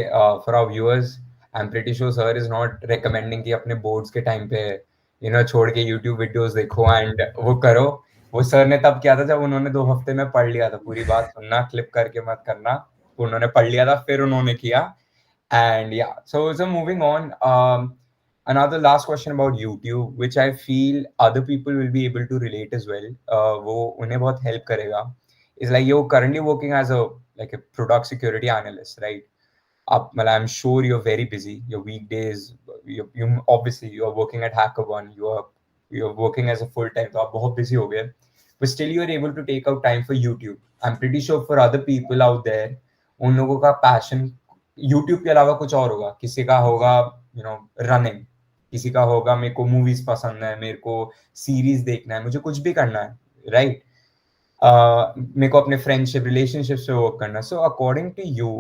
for our viewers, I'm pretty sure sir is not recommending कि अपने boards के time पे छोड़ के YouTube videos देखो and वो करो। वो सर ने तब किया था जब उन्होंने 2 हफ्ते में पढ़ लिया था। पूरी बात सुनना, क्लिप करके मत करना। उन्होंने पढ़ लिया था, फिर उन्होंने किया। And yeah, so moving on. Another last question about YouTube, which I feel other people will be able to relate as well. वो उन्हें बहुत help करेगा. Is like you're currently working as a like a product security analyst, right? Up, well, I'm sure you're very busy. Your weekdays, you obviously you're working at Hackerone. You're working as a full time. तो आप बहुत busy हो गए. But still you're able to take out time for YouTube. I'm pretty sure for other people out there, उन लोगों का passion YouTube के अलावा कुछ और होगा। किसी का होगा रनिंग, किसी का होगा मेरे को मूवीज पसंद है, मेरे को सीरीज देखना है, मुझे कुछ भी करना है, राइट? मेरे को अपने फ्रेंडशिप रिलेशनशिप पे वर्क करना है। So according to you,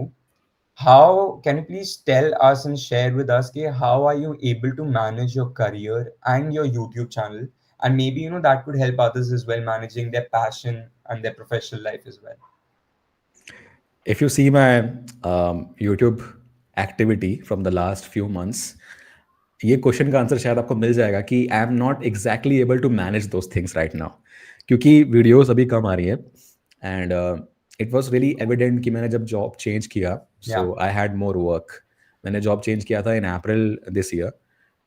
how can you please tell us and share with us कि how are you able to manage your career and your YouTube channel, and maybe that could help others as well managing their passion and their professional life as well. If you see my YouTube activity from the last few months, ये question का answer शायद आपको मिल जाएगा कि I am not exactly able to manage those things right now, क्योंकि videos अभी कम आ रही है। And it was really evident कि मैंने जब जॉब चेंज किया, Yeah. So I had more work. मैंने जॉब चेंज किया था इन अप्रैल दिस ईयर।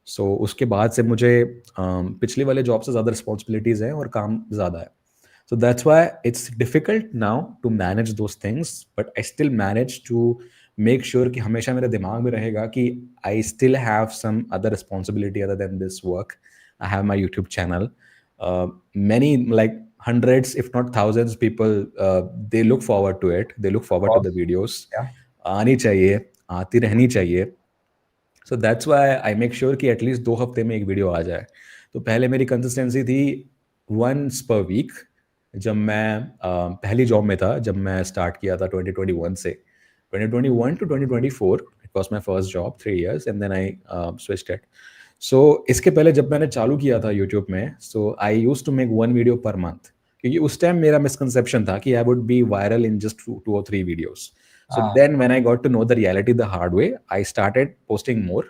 सो उसके बाद से मुझे पिछले वाले जॉब से ज़्यादा रिस्पॉन्सिबिलिटीज़ हैं और काम ज़्यादा है। So that's why it's difficult now to manage those things, but I still manage to make sure कि हमेशा मेरे दिमाग में रहेगा कि I still have some other responsibility other than this work. I have my YouTube channel. Many like hundreds, if not thousands, people they look forward to it. They look Of forward to the course. videos. Yeah. आनी चाहिए, आती रहनी चाहिए। So that's why I make sure कि at least 2 हफ्ते में एक video आ जाए। तो पहले मेरी कंसिस्टेंसी थी वंस पर वीक। जब मैं पहली जॉब में था, जब मैं स्टार्ट किया था 2021 से, 2021 to 2024 it was my first job 3 years, and then I switched it. So इसके पहले जब मैंने चालू किया था यूट्यूब में, so I use to make 1 video per month, क्योंकि उस टाइम मेरा मिसकंसेप्शन था कि I would be viral in just 2 or 3 videos. So Ah. then when I got to know the reality the hard way, I started posting more.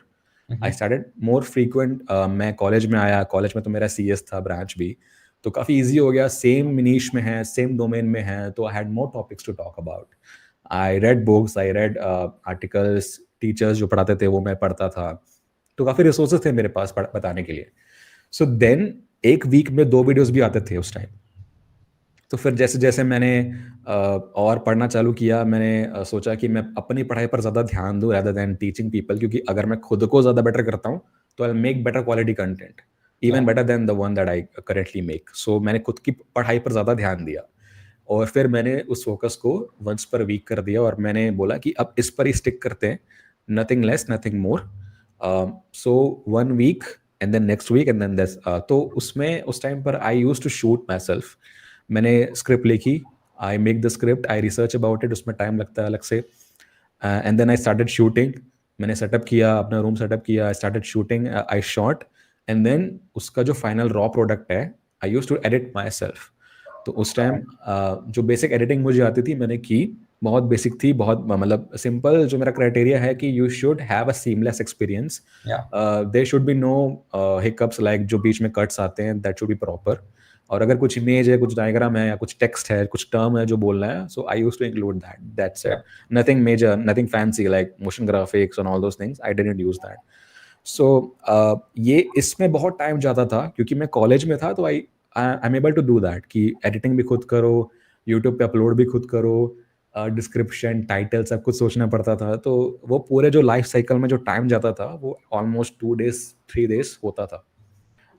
I Mhm. started more frequent. मैं college में आया, college में तो मेरा CS था branch भी, तो काफ़ी इजी हो गया। सेम निश में है, सेम डोमेन में है, तो I had more topics to talk about. I read books, I read articles, teachers जो पढ़ाते थे वो मैं पढ़ता था, तो काफ़ी रिसोर्सेज थे मेरे पास बताने के लिए। सो देन एक वीक में 2 वीडियोस भी आते थे उस टाइम। तो फिर जैसे जैसे मैंने और पढ़ना चालू किया, मैंने सोचा कि मैं अपनी पढ़ाई पर ज़्यादा ध्यान दूँ रैदर देन टीचिंग पीपल, क्योंकि अगर मैं खुद को ज़्यादा बेटर करता हूँ तो I make better quality content, Yeah. Even better than the one that I currently make. So मैंने खुद की पढ़ाई पर ज़्यादा ध्यान दिया, और फिर मैंने उस फोकस को वंस पर वीक कर दिया, और मैंने बोला कि अब इस पर ही स्टिक करते हैं, nothing less nothing more. So 1 week and then next week and then this. तो उसमें उस टाइम पर I use to shoot myself. मैंने स्क्रिप्ट लिखी, I make the script, I research about it, उसमें टाइम लगता है अलग से, and then I started shooting. मैंने सेटअप किया, अपना रूम सेटअप किया, I started shooting, I shot, and then उसका जो फाइनल रॉ प्रोडक्ट है I use to edit myself. तो उस टाइम जो बेसिक एडिटिंग मुझे आती थी मैंने की, बहुत बेसिक थी, बहुत मतलब सिंपल। जो मेरा क्राइटेरिया है कि you should have a seamless experience, Yeah. There should be no hiccups, like जो बीच में कट्स आते हैं दैट शुड बी प्रॉपर। और अगर कुछ इमेज है, कुछ डायग्राम है, या कुछ टेक्स्ट है, कुछ टर्म है जो बोलना है, so I use to include that, that's Yeah. It. Nothing major, nothing fancy like motion graphics and all those things, I didn't use that. So ये इसमें बहुत टाइम जाता था, क्योंकि मैं कॉलेज में था, तो I am able to do that कि एडिटिंग भी खुद करो, यूट्यूब पे अपलोड भी खुद करो, डिस्क्रिप्शन टाइटल सब कुछ सोचना पड़ता था। तो वो पूरे जो लाइफ साइकिल में जो टाइम जाता था वो ऑलमोस्ट 2 डेज 3 डेज होता था।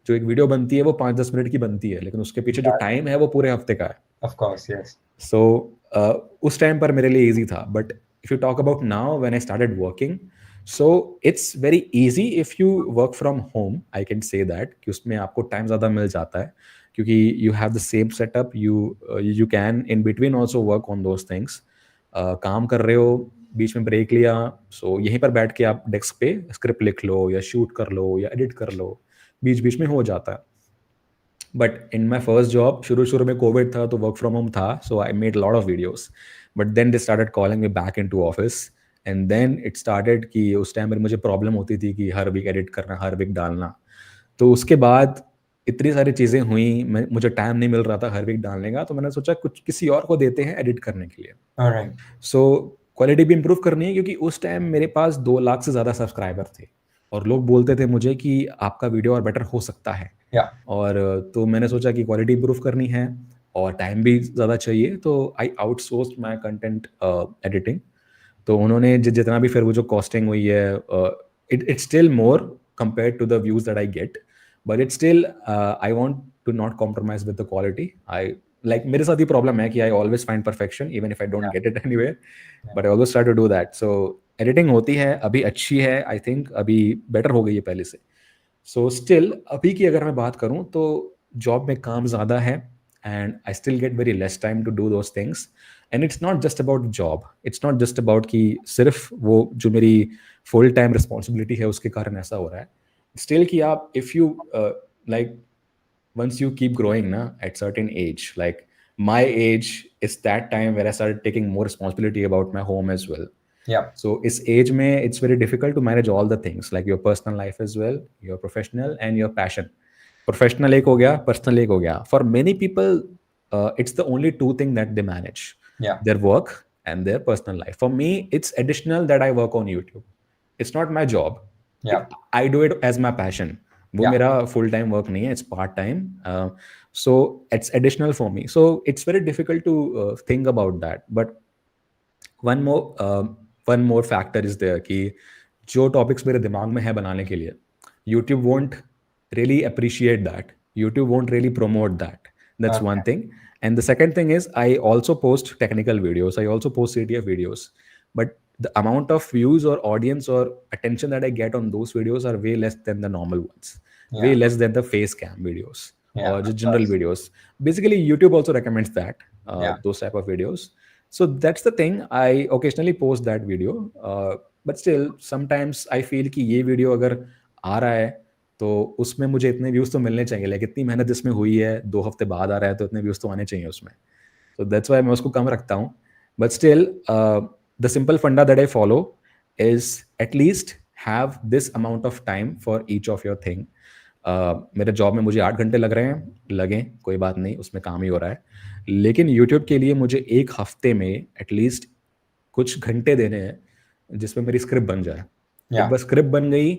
जो एक वीडियो बनती है वो 5-10 मिनट की बनती है, लेकिन उसके पीछे जो That, टाइम है वो पूरे हफ्ते का है। of course, yes. सो उस टाइम पर मेरे लिए इजी था, but if you talk about now when I started working, so it's very easy if you work from home, I can say that, कि उसमें आपको टाइम ज़्यादा मिल जाता है, क्योंकि you have the same setup, you can in between also work on those things. काम कर रहे हो, बीच में ब्रेक लिया, सो यहीं पर बैठ के आप डेस्क पे स्क्रिप्ट लिख लो, या शूट कर लो, या एडिट कर लो, बीच बीच में हो जाता है। But in my first job, शुरू शुरू में कोविड था तो वर्क फ्रॉम होम था, so I made lot of videos, but then they started calling me back in to office, and then it started कि उस टाइम पर मुझे प्रॉब्लम होती थी कि हर वीक एडिट करना, हर वीक डालना। तो उसके बाद इतनी सारी चीज़ें हुई, मुझे टाइम नहीं मिल रहा था हर वीक डालने का, तो मैंने सोचा कुछ किसी और को देते हैं एडिट करने के लिए। All right. सो क्वालिटी भी इम्प्रूव करनी है, क्योंकि उस टाइम मेरे पास 2 लाख से ज़्यादा सब्सक्राइबर थे, और लोग बोलते थे मुझे कि आपका वीडियो और बेटर हो सकता है। Yeah. और तो मैंने सोचा कि क्वालिटी इम्प्रूव करनी है और टाइम भी ज़्यादा चाहिए, तो आई आउटसोर्स्ड माय कंटेंट एडिटिंग। तो उन्होंने जितना भी फिर वो जो कॉस्टिंग हुई है, it's still more compare to the views that I get, but it's still I want to not compromise with the quality. I like मेरे साथ ये प्रॉब्लम है कि I always find perfection even if I don't Yeah. Get it anyway, Yeah. But I always try to do that. So editing होती है, अभी अच्छी है, आई थिंक अभी बेटर हो गई है पहले से। सो स्टिल अभी की अगर मैं बात करूं तो जॉब में काम ज़्यादा है, and I still get very less time to do those things. And it's not just about job, it's not just about कि सिर्फ वो जो मेरी फुल टाइम रिस्पॉन्सिबिलिटी है उसके कारण ऐसा हो रहा है। स्टिल कि आप if you like once you keep growing na at certain age, like my age is that time where I started taking more responsibility about my home as well. Yeah. So इस as में it's very difficult to manage all the things like your personal life as well, your professional and your passion. Professional एक हो गया, personal एक हो गया. For many people, it's the only two thing that they manage, Yeah. their work and their personal life. For me, it's additional that I work on YouTube. It's not my job. Yeah. I do it as my passion. वो Yeah. मेरा full time work नहीं है, it's part time, so it's additional for me, so it's very difficult to think about that. But one more one more factor is there कि जो topics मेरे दिमाग में है बनाने के लिए, YouTube won't really appreciate that, YouTube won't really promote that. That's one Okay. thing. And the second thing is I also post technical videos, I also post CTF videos, but the amount of views or audience or attention that I get on those videos are way less than the normal ones, way Yeah. less than the face cam videos or Yeah. Of just general course. videos. Basically YouTube also recommends that, Yeah. those type of videos. So that's the thing, I occasionally post that video, but still sometimes I feel कि ये video अगर आ रहा है तो उसमें मुझे इतने views तो मिलने चाहिए, लाइक इतनी मेहनत इसमें हुई है, 2 हफ्ते बाद आ रहा है तो इतने व्यूज तो आने चाहिए उसमें। So that's why मैं उसको कम रखता हूँ। But still, the simple funda that I follow is at least have this amount of time for each of your thing. मेरे जॉब में मुझे 8 घंटे लग रहे हैं, लगे कोई बात नहीं, उसमें काम ही हो रहा है, लेकिन यूट्यूब के लिए मुझे एक हफ्ते में एटलीस्ट कुछ घंटे देने हैं जिसमें मेरी स्क्रिप्ट बन जाए। एक Yeah. बार स्क्रिप्ट बन गई,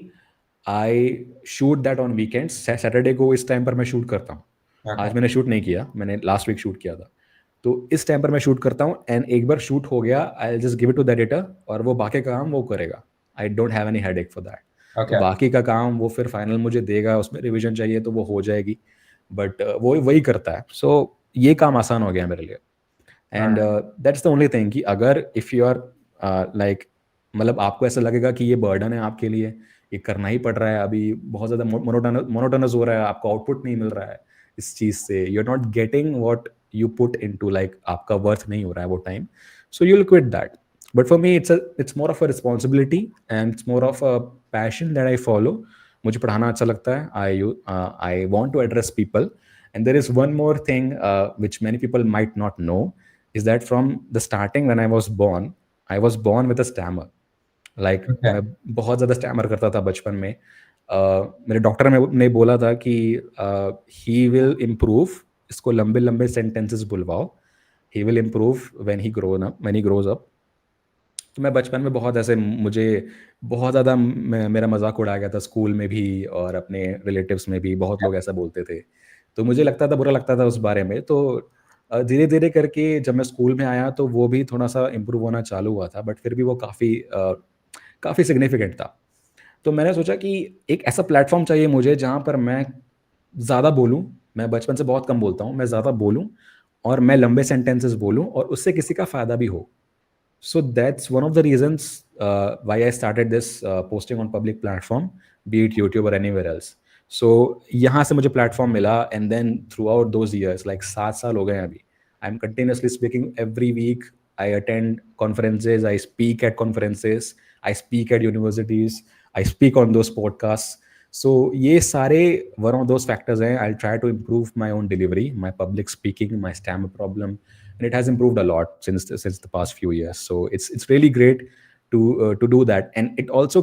I shoot that on weekends. Saturday को इस टाइम पर मैं शूट करता हूँ। आज Okay. मैंने शूट नहीं किया, मैंने लास्ट वीक शूट किया था। तो इस टाइम पर मैं शूट करता हूँ, एंड एक बार शूट हो गया, I just give it to the editor, और वो बाकी का काम वो करेगा। I don't have any headache for that. तो Okay. बाकी का काम वो फिर फाइनल मुझे देगा, उसमें रिविजन चाहिए तो वो हो जाएगी, बट वो वही करता है। सो ये काम आसान हो गया मेरे लिए। And Alright. That's the only thing कि अगर इफ़ यू आर लाइक, मतलब आपको ऐसा लगेगा कि ये बर्डन है आपके लिए, ये करना ही पड़ रहा है, अभी बहुत ज़्यादा मोनोटोनस हो रहा है, आपको आउटपुट नहीं मिल रहा है इस चीज़ से, you are not getting what you put in to, like आपका वर्थ नहीं हो रहा है वो time, so you will quit that. But for me it's more of a responsibility, and it's more of a passion that I follow. मुझे पढ़ाना अच्छा लगता है, I want to address people. And there is one more thing which many people might not know, is that from the starting when I was born with a stammer. Like Okay. मैं बहुत ज़्यादा stammer करता था बचपन में। मेरे doctor ने बोला था कि ही विल इम्प्रूव, इसको लंबे लंबे सेंटेंसेस बुलवाओ, he will improve when he grows up. तो मैं बचपन में बहुत ऐसे, मुझे बहुत ज़्यादा मेरा मजाक उड़ाया गया था स्कूल में भी, और अपने रिलेटिव्स में भी बहुत लोग ऐसा बोलते थे। तो मुझे लगता था, बुरा लगता था उस बारे में। तो धीरे धीरे करके जब मैं स्कूल में आया तो वो भी थोड़ा सा इम्प्रूव होना चालू हुआ था, बट फिर भी वो काफ़ी काफ़ी सिग्निफिकेंट था। तो मैंने सोचा कि एक ऐसा प्लेटफॉर्म चाहिए मुझे जहाँ पर मैं ज़्यादा बोलूँ। मैं बचपन से बहुत कम बोलता हूँ, मैं ज़्यादा बोलूँ और मैं लंबे सेंटेंसेस बोलूँ और उससे किसी का फ़ायदा भी हो। So that's one of the reasons why I started this posting on public platform, be it YouTube or anywhere else. So यहाँ से मुझे platform मिला, and then throughout those years, like 7 साल हो गए हैं अभी, I'm continuously speaking every week. I attend conferences, I speak at conferences, I speak at universities, I speak on those podcasts. So ये सारे one of those factors हैं. I'll try to improve my own delivery, my public speaking, my stammer problem, and it has improved a lot since the past few years. So it's really great to do that, and it also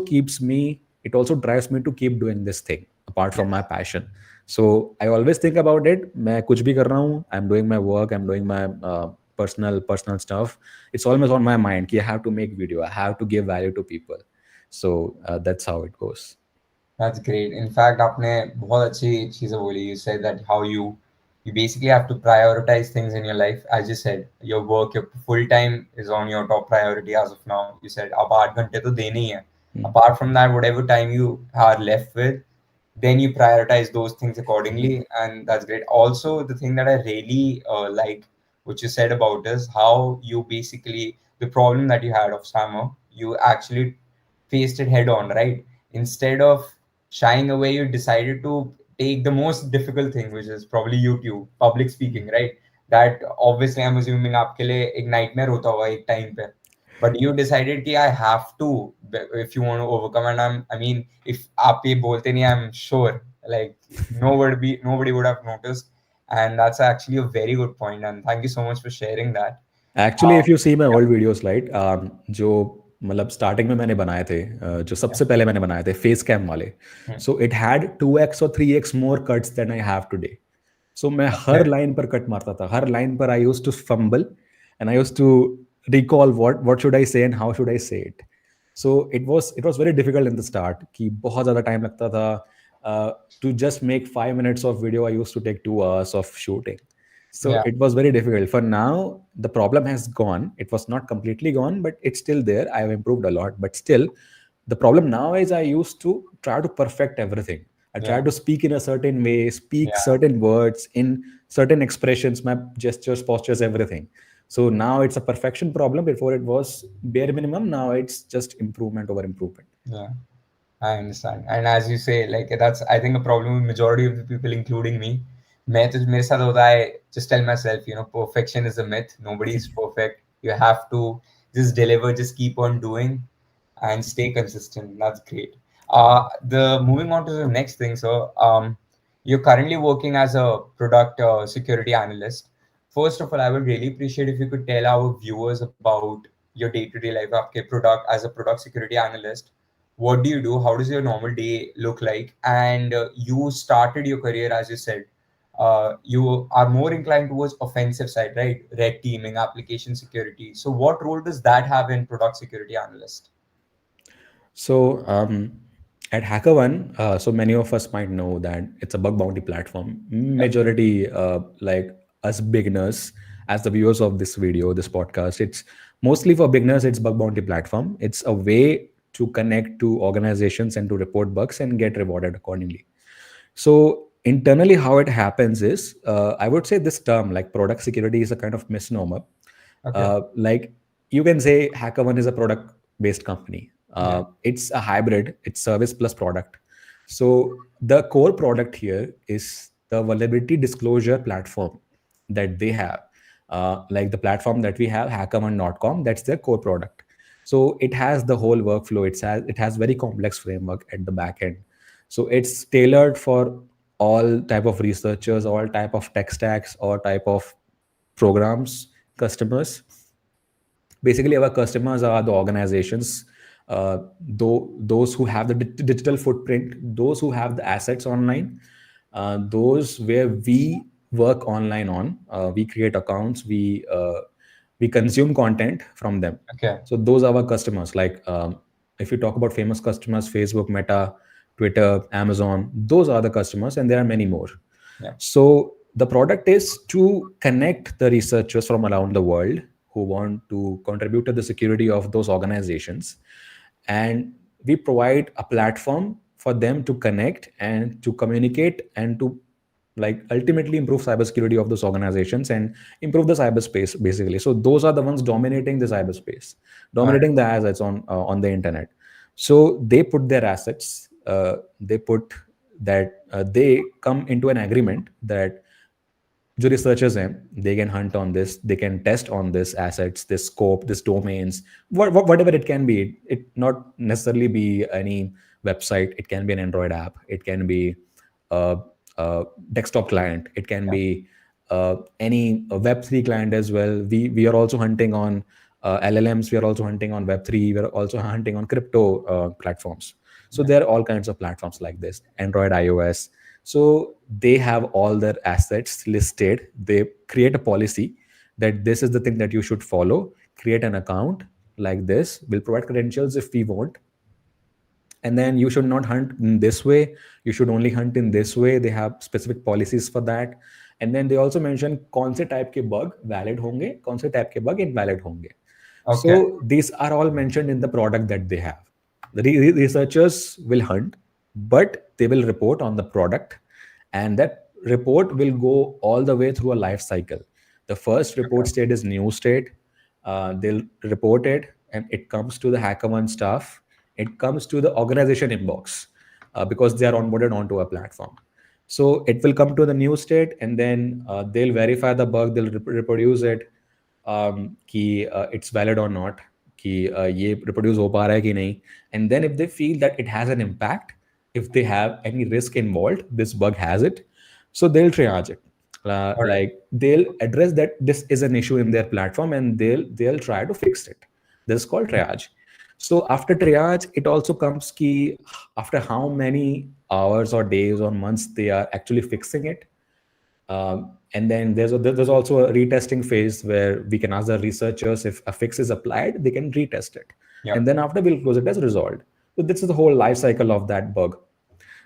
drives me to keep doing this thing apart from my Yes. passion. So I always think about it, मैं कुछ भी कर रहा हूँ, I'm doing my work, I'm doing my personal stuff, it's always on my mind कि I have to make video, I have to give value to people. So that's how it goes. That's great. In fact, आपने बहुत अच्छी चीज़ें बोली. You said that how you basically have to prioritize things in your life. As you said, your work, your full time is on your top priority as of now. You said अब 8 घंटे तो देने ही है. Hmm. Apart from that, whatever time you are left with, then you prioritize those things accordingly, and that's great. Also, the thing that I really like what you said about is how you basically the problem that you had of stammer, you actually faced it head on, right? Instead of shying away, you decided to take the most difficult thing, which is probably YouTube, public speaking, right? That obviously I'm assuming आपके लिए एक nightmare होता होगा एक time पे. But you decided कि I have to, if you want to overcome, and I mean, if आप ये बोलते नहीं, I'm sure like nobody would have noticed, and that's actually a very good point, and thank you so much for sharing that. Actually if you see my Yeah, old videos, right, जो मतलब starting में मैंने बनाए थे, जो सबसे पहले मैंने बनाए थे फेस कैम वाले, yeah. So it had 2x और 3x more cuts than I have today. So मैं हर Okay. लाइन पर कट मारता था, हर लाइन पर I use to fumble, and I use to recall what should I say and how should I say it. So it was very difficult in the start, कि बहुत ज़्यादा time लगता था to just make 5 minutes of video, I use to take 2 hours of shooting. So Yeah, it was very difficult. For now, the problem has gone. It was not completely gone, but it's still there. I have improved a lot, but still, the problem now is I used to try to perfect everything. I try yeah, to speak in a certain way, speak yeah. certain words in certain expressions, my gestures, postures, everything. So now it's a perfection problem. Before it was bare minimum. Now it's just improvement over improvement. Yeah. I understand. And as you say, like that's I think a problem with majority of the people, including me. मैं तो मेरे साथ होता है, just tell myself, perfection is a myth. Nobody is perfect. You have to just deliver, just keep on doing, and stay consistent. That's great. The moving on to the next thing. So, you're currently working as a product security analyst. First of all, I would really appreciate if you could tell our viewers about your day-to-day life, आपके product as a product security analyst. What do you do? How does your normal day look like? And you started your career, as you said, you are more inclined towards offensive side, right? Red teaming, application security. So what role does that have in product security analyst? So at HackerOne, so many of us might know that it's a bug bounty platform. Yeah. Majority, like us beginners, as the viewers of this video, this podcast, it's mostly for beginners. It's bug bounty platform. It's a way to connect to organizations and to report bugs and get rewarded accordingly. So internally, how it happens is, I would say this term like product security is a kind of misnomer. Okay. Like you can say Hackerone is a product based company. Yeah. It's a hybrid. It's service plus product. So the core product here is the vulnerability disclosure platform that they have. Like the platform that we have, hackerone.com, that's their core product. So it has the whole workflow. It has very complex framework at the back end. So it's tailored for all type of researchers, all type of tech stacks, all type of programs, customers. Basically our customers are the organizations, those who have the digital footprint, those who have the assets online, those where we work online on, we create accounts, we consume content from them. Okay. So those are our customers. Like if you talk about famous customers, Facebook, Meta, Twitter, Amazon, those are the customers, and there are many more. Yeah. So the product is to connect the researchers from around the world who want to contribute to the security of those organizations. And we provide a platform for them to connect and to communicate and to like ultimately improve cybersecurity of those organizations and improve the cyberspace basically. So those are the ones dominating the cyberspace, All right. dominating the assets on the internet. So they put their assets, they put that they come into an agreement that जो researchers हैं, they can hunt on this, they can test on this assets, this scope, this domains, whatever it can be. It not necessarily be any website. It can be an Android app, it can be a desktop client, it can Yeah. be any web3 client as well. We are also hunting on llms, we are also hunting on web3, we are also hunting on crypto platforms. So Yeah. there are all kinds of platforms like this, Android, iOS. So they have all their assets listed. They create a policy that this is the thing that you should follow. Create an account like this. We'll provide credentials if we want. And then you should not hunt in this way. You should only hunt in this way. They have specific policies for that. And then they also mention कौन से type के bug valid होंगे, कौन से type के bug invalid होंगे. So Okay. these are all mentioned in the product that they have. The researchers will hunt, but they will report on the product, and that report will go all the way through a life cycle. The first report Okay. state is new state. They'll report it, and it comes to the HackerOne staff. It comes to the organization inbox because they are onboarded onto a platform. So it will come to the new state, and then they'll verify the bug. They'll reproduce it, कि it's valid or not, कि ये reproduce हो पा रहा है कि नहीं. And then if they feel that it has an impact, if they have any risk involved, this bug has it, so they'll triage it. All right. Like they'll address that this is an issue in their platform, and they'll try to fix it. This is called triage. So after triage, it also comes ki after how many hours or days or months they are actually fixing it. And then there's also a retesting phase where we can ask the researchers if a fix is applied, they can retest it. And Yep. then after we'll close it as resolved. So this is the whole life cycle of that bug.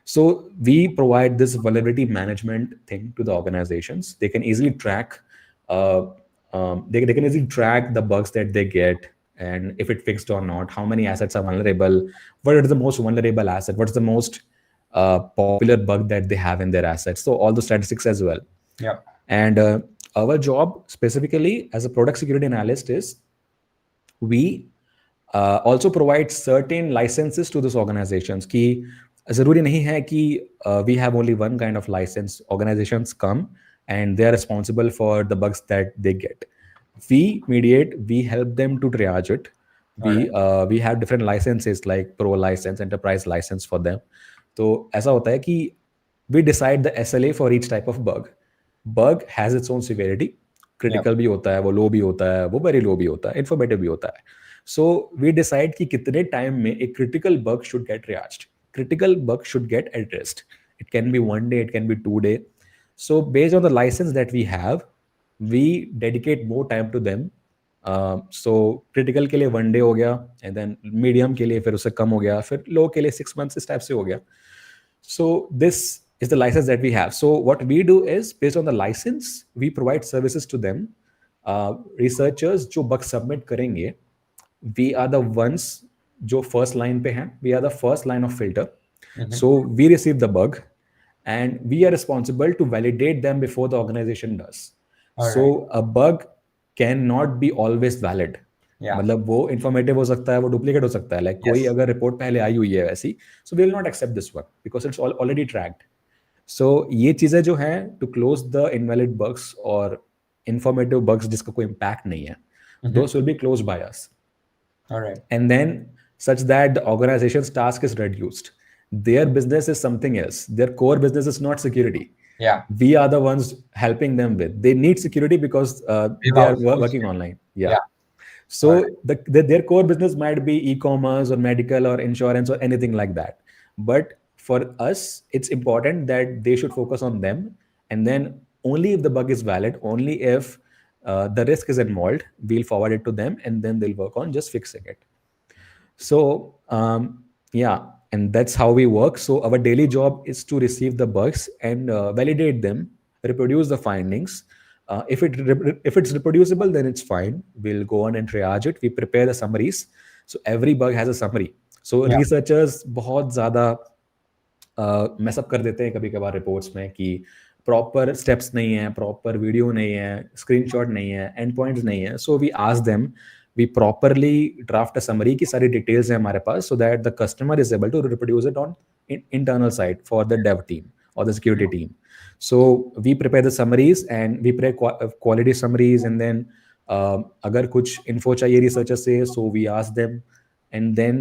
So we provide this vulnerability management thing to the organizations. They can easily track, they can easily track the bugs that they get, and if it fixed or not, how many assets are vulnerable, what is the most vulnerable asset, what's the most popular bug that they have in their assets. So all the statistics as well. Yep. And our job specifically as a product security analyst is we also provide certain licenses to those organizations. कि जरूरी नहीं है कि we have only one kind of license. Organizations come and they are responsible for the bugs that they get. We mediate, we help them to triage it. All right. We have different licenses like pro license, enterprise license for them. तो ऐसा होता है कि we decide the SLA for each type of bug. Bug has its own severity. Yep. Critical भी होता है, वो low भी होता है, वो very low भी होता है, informative भी होता है. So we decide कि कितने time में a critical bug should get triaged. Critical bug should get addressed. It can be 1 day, it can be 2 day. So based on the license that we have, we dedicate more time to them. So critical के लिए 1 day हो गया, and then medium के लिए फिर उससे कम हो गया, फिर low के लिए 6 months इस type से हो गया. So this is the license that we have. So what we do is based on the license, we provide services to them. Researchers जो बग सबमिट करेंगे, वी आर द वंस जो first line पे हैं, we are the first line of filter. Mm-hmm. So we receive the bug and we are responsible to validate them before the organization does. All So right. a bug cannot be always valid. Yeah. मतलब वो informative हो सकता है, वो duplicate हो सकता है. Like कोई Yes. अगर रिपोर्ट पहले आई हुई है वैसी, so we will not accept this one because it's already tracked. So ये चीज़ें जो हैं to close the invalid bugs और इंफॉर्मेटिव बग्स जिसका कोई इम्पैक्ट नहीं है, Mm-hmm. those will be closed by us. All right. And then such that the organization's task is reduced. Their business is something else. Their core business is not security. Yeah. We are the ones helping them with. They need security because We've they are outsourced working it. online. Yeah. Yeah. All right. So their core business might be e-commerce or medical or insurance or anything like that. But for us, it's important that they should focus on them. And then only if the bug is valid, only if the risk is involved, we'll forward it to them and then they'll work on just fixing it. So, yeah, and that's how we work. So, our daily job is to receive the bugs and validate them, reproduce the findings. If it's reproducible, then it's fine. We'll go on and triage it. We prepare the summaries. So every bug has a summary. So Yeah. researchers बहुत ज़्यादा mess up कर देते हैं कभी कभार reports में कि proper steps नहीं है, प्रॉपर वीडियो नहीं है, स्क्रीनशॉट नहीं है, एंड पॉइंट्स नहीं है. So we ask them, we properly draft a summary की सारी डिटेल्स हैं हमारे पास so that the customer is able to reproduce it on internal side for the dev team or the security team. So we prepare the summaries and we prepare quality summaries and then अगर कुछ info चाहिए researcher से, so we ask them and then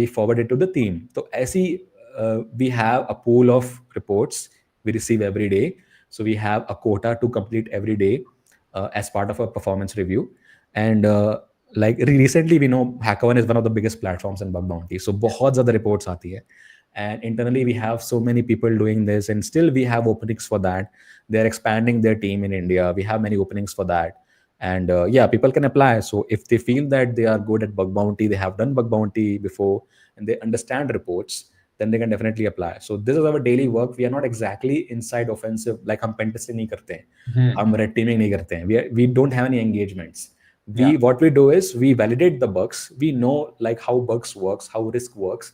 we forward it to the team. तो ऐसी we have a pool of reports we receive every day. So we have a quota to complete every day as part of a performance review. And like recently, we know Hackerone is one of the biggest platforms in bug bounty. So बहुत ज़्यादा reports आती है. And internally, we have so many people doing this, and still we have openings for that. They're expanding their team in India. We have many openings for that. And yeah, people can apply. So if they feel that they are good at bug bounty, they have done bug bounty before, and they understand reports, then they can definitely apply. So this is our daily work. We are not exactly inside offensive, like हम pen testing नहीं करते हैं, Hmm. हम red teaming नहीं करते हैं. We don't have any engagements. Yeah. What we do is we validate the bugs. We know like how bugs works, how risk works.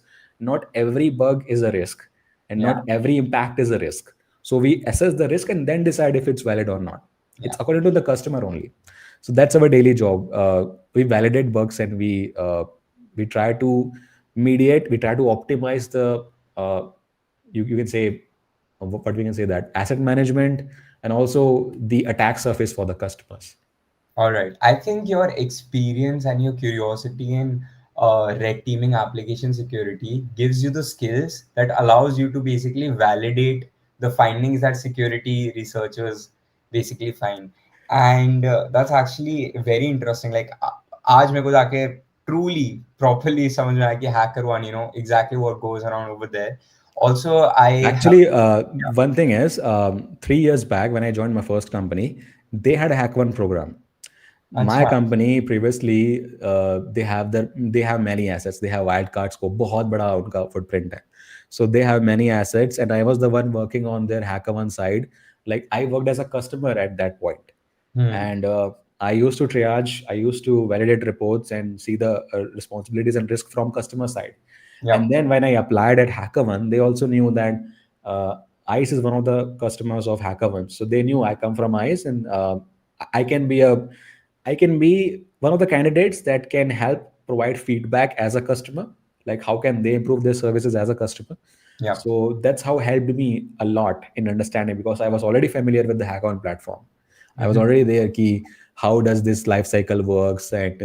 Not every bug is a risk, and Yeah. not every impact is a risk. So we assess the risk and then decide if it's valid or not. Yeah. It's according to the customer only. So that's our daily job. We validate bugs and we try to mediate. We try to optimize the you can say what we can say that asset management and also the attack surface for the customers. All right. I think your experience and your curiosity in red teaming application security gives you the skills that allows you to basically validate the findings that security researchers basically find. And that's actually very interesting. Like, आज मेरे को जाके truly, properly समझ में आया कि hacker one, you know, exactly what goes around over there. Also, I have, Actually, one thing is, 3 years back when I joined my first company, they had a hack one program. My अच्छा, company previously, they have many assets. They have wildcards को बहुत बड़ा उनका footprint है. So they have many assets, and I was the one working on their hacker one side. Like I worked as a customer at that point, hmm, and I used to triage, I used to validate reports and see the responsibilities and risk from customer side. yeah, And then when I applied at HackerOne, they also knew that uh, ICE is one of the customers of HackerOne. So they knew I come from ICE, and I can be a I can be one of the candidates that can help provide feedback as a customer. Like how can they improve their services as a customer? yeah. So that's how helped me a lot in understanding because I was already familiar with the HackerOne platform. I was Mhm. already there. Key, how does this life cycle works and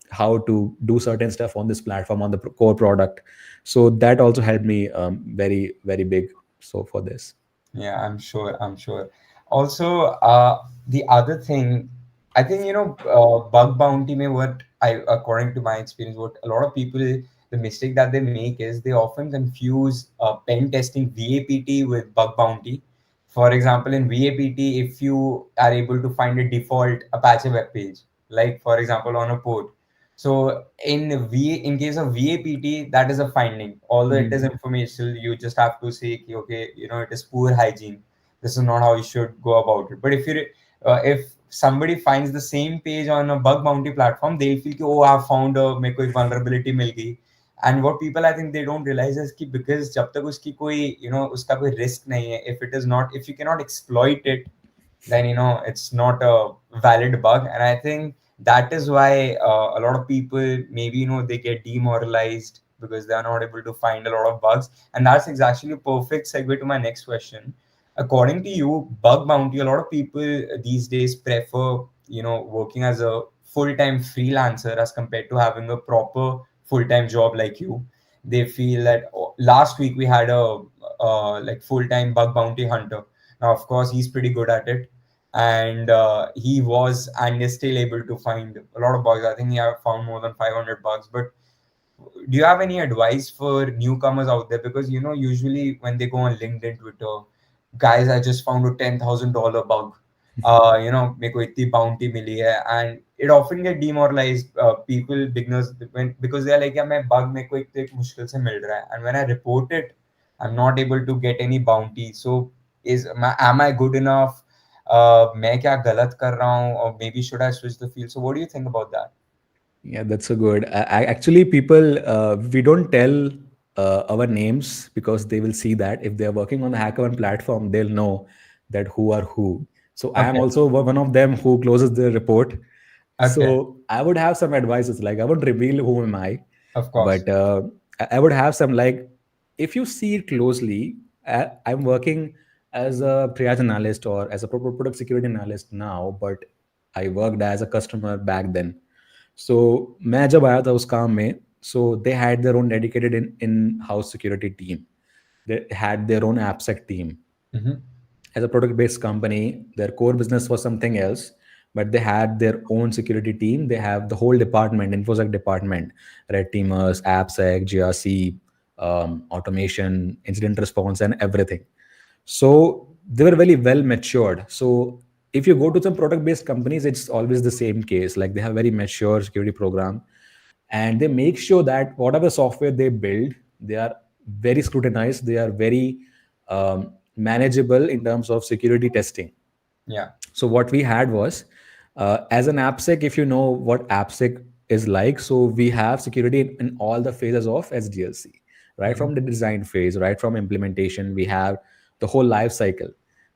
how to do certain stuff on this platform on the core product. So that also helped me very very big. So for this. Yeah, I'm sure. I'm sure. Also, the other thing, I think, you know, bug bounty may what I, according to my experience, what a lot of people, the mistake that they make is they often confuse pen testing VAPT with bug bounty. For example, in VAPT, if you are able to find a default Apache web page, like for example on a port, so in case of VAPT, that is a finding. Although it is Mhm. informational, you just have to say, okay, you know, it is poor hygiene. This is not how you should go about it. But if you if somebody finds the same page on a bug bounty platform, they'll feel कि, oh, I've found a मेरे को एक vulnerability मिल गई. And what people I think they don't realize is कि because जब तक उसकी कोई उसका कोई risk नहीं है, if you cannot exploit it, then it's not a valid bug. And I think that is why a lot of people maybe they get demoralized because they are not able to find a lot of bugs. And that's exactly a perfect segue to my next question. According to you, bug bounty, a lot of people these days prefer working as a full-time freelancer as compared to having a proper full-time job like you. They feel that last week we had a like full-time bug bounty hunter. Now of course he's pretty good at it, and he was and is still able to find a lot of bugs. I think he have found more than 500 bugs. But do you have any advice for newcomers out there? Because usually when they go on LinkedIn, Twitter, guys, I just found a $10,000 bug. मेरे को इतनी bounty मिली है, and it often get demoralized people, beginners, because they are like, yeah, मैं bug मेरे को एक मुश्किल से मिल रहा है, and when I report it, I'm not able to get any bounty. So am I good enough? मैं क्या गलत कर रहा हूँ, or maybe should I switch the field? So what do you think about that? Yeah, that's so good. Actually, people, we don't tell our names because they will see that if they are working on the Hackerone platform, they'll know that who are who. So I am Okay. also one of them who closes the report. Okay. So I would have some advices. Like I won't reveal who am I, Of course. but I would have some like if you see it closely. I'm working as a triage analyst or as a product security analyst now, but I worked as a customer back then. So मैं जब आया था उस काम में, so they had their own dedicated in-house security team. They had their own AppSec team. Mm-hmm. As a product-based company, their core business was something else, but they had their own security team. They have the whole department, InfoSec department, red teamers, AppSec, GRC, automation, incident response, and everything. So they were very well matured. So if you go to some product based companies, it's always the same case. Like they have very mature security program, and they make sure that whatever software they build, they are very scrutinized. They are very manageable in terms of security testing. Yeah. So what we had was, as an AppSec, if you know what AppSec is like, so we have security in all the phases of SDLC, right Mm-hmm. from the design phase, right from implementation, we have the whole life cycle.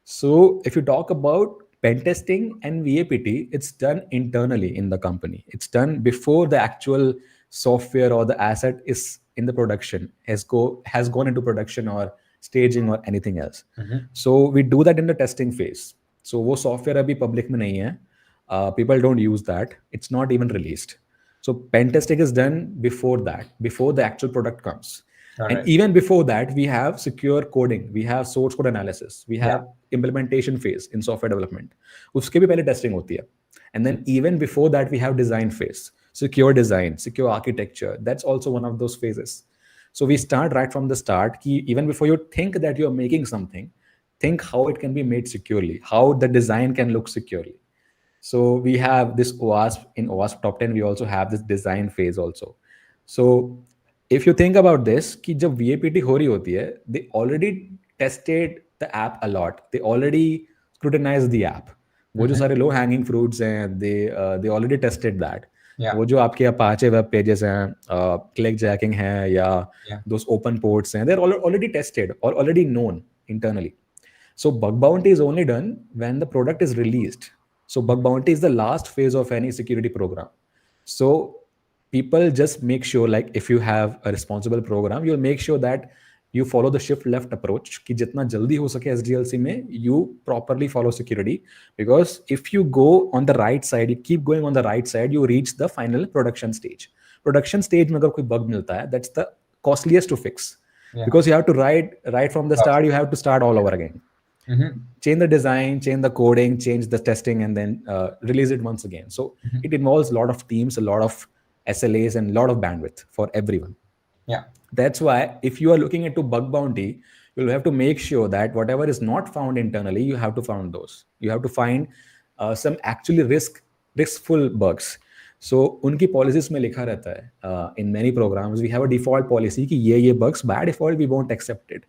So if you talk about pen testing and VAPT, it's done internally in the company. It's done before the actual software or the asset is in the production, has gone into production or staging or anything else. Mm-hmm. So we do that in the testing phase. So वो software अभी public में नहीं है. People don't use that. It's not even released. So pen testing is done before that, before the actual product comes. All And right. even before that, we have secure coding, we have source code analysis, we Yeah. have implementation phase in software development. उसके भी पहले testing होती है. And then even before that, we have design phase, secure design, secure architecture. That's also one of those phases. So we start right from the start. Even before you think that you're making something, think how it can be made securely, how the design can look securely. So we have this OWASP. In OWASP top 10, we also have this design phase also. So if you think about this, कि जब VAPT हो रही होती है, they already tested the app a lot. They already scrutinized the app. वो जो Mm-hmm. सारे low hanging fruits हैं, they already tested that. Yeah. वो जो आपके Apache web pages हैं, click jacking है या Yeah. those open ports हैं, they're already tested or already known internally. So bug bounty is only done when the product is released. So bug bounty is the last phase of any security program. So people just make sure, like if you have a responsible program, you'll make sure that you follow the shift left approach कि जितना जल्दी हो सके SDLC में you properly follow security, because if you go on the right side, you keep going on the right side, you reach the final production stage. Production stage में अगर कोई bug मिलता है, that's the costliest to fix, Yeah. because you have to right from the start, you have to start all over again, Mm-hmm. change the design, change the coding, change the testing, and then release it once again. So Mm-hmm. it involves a lot of teams, a lot of SLAs, and a lot of bandwidth for everyone. Yeah. That's why if you are looking into bug bounty, you'll have to make sure that whatever is not found internally, you have to find those. You have to find some actually riskful bugs. So उनकी policies में लिखा रहता है, in many programs we have a default policy कि ये bugs by default we won't accept it.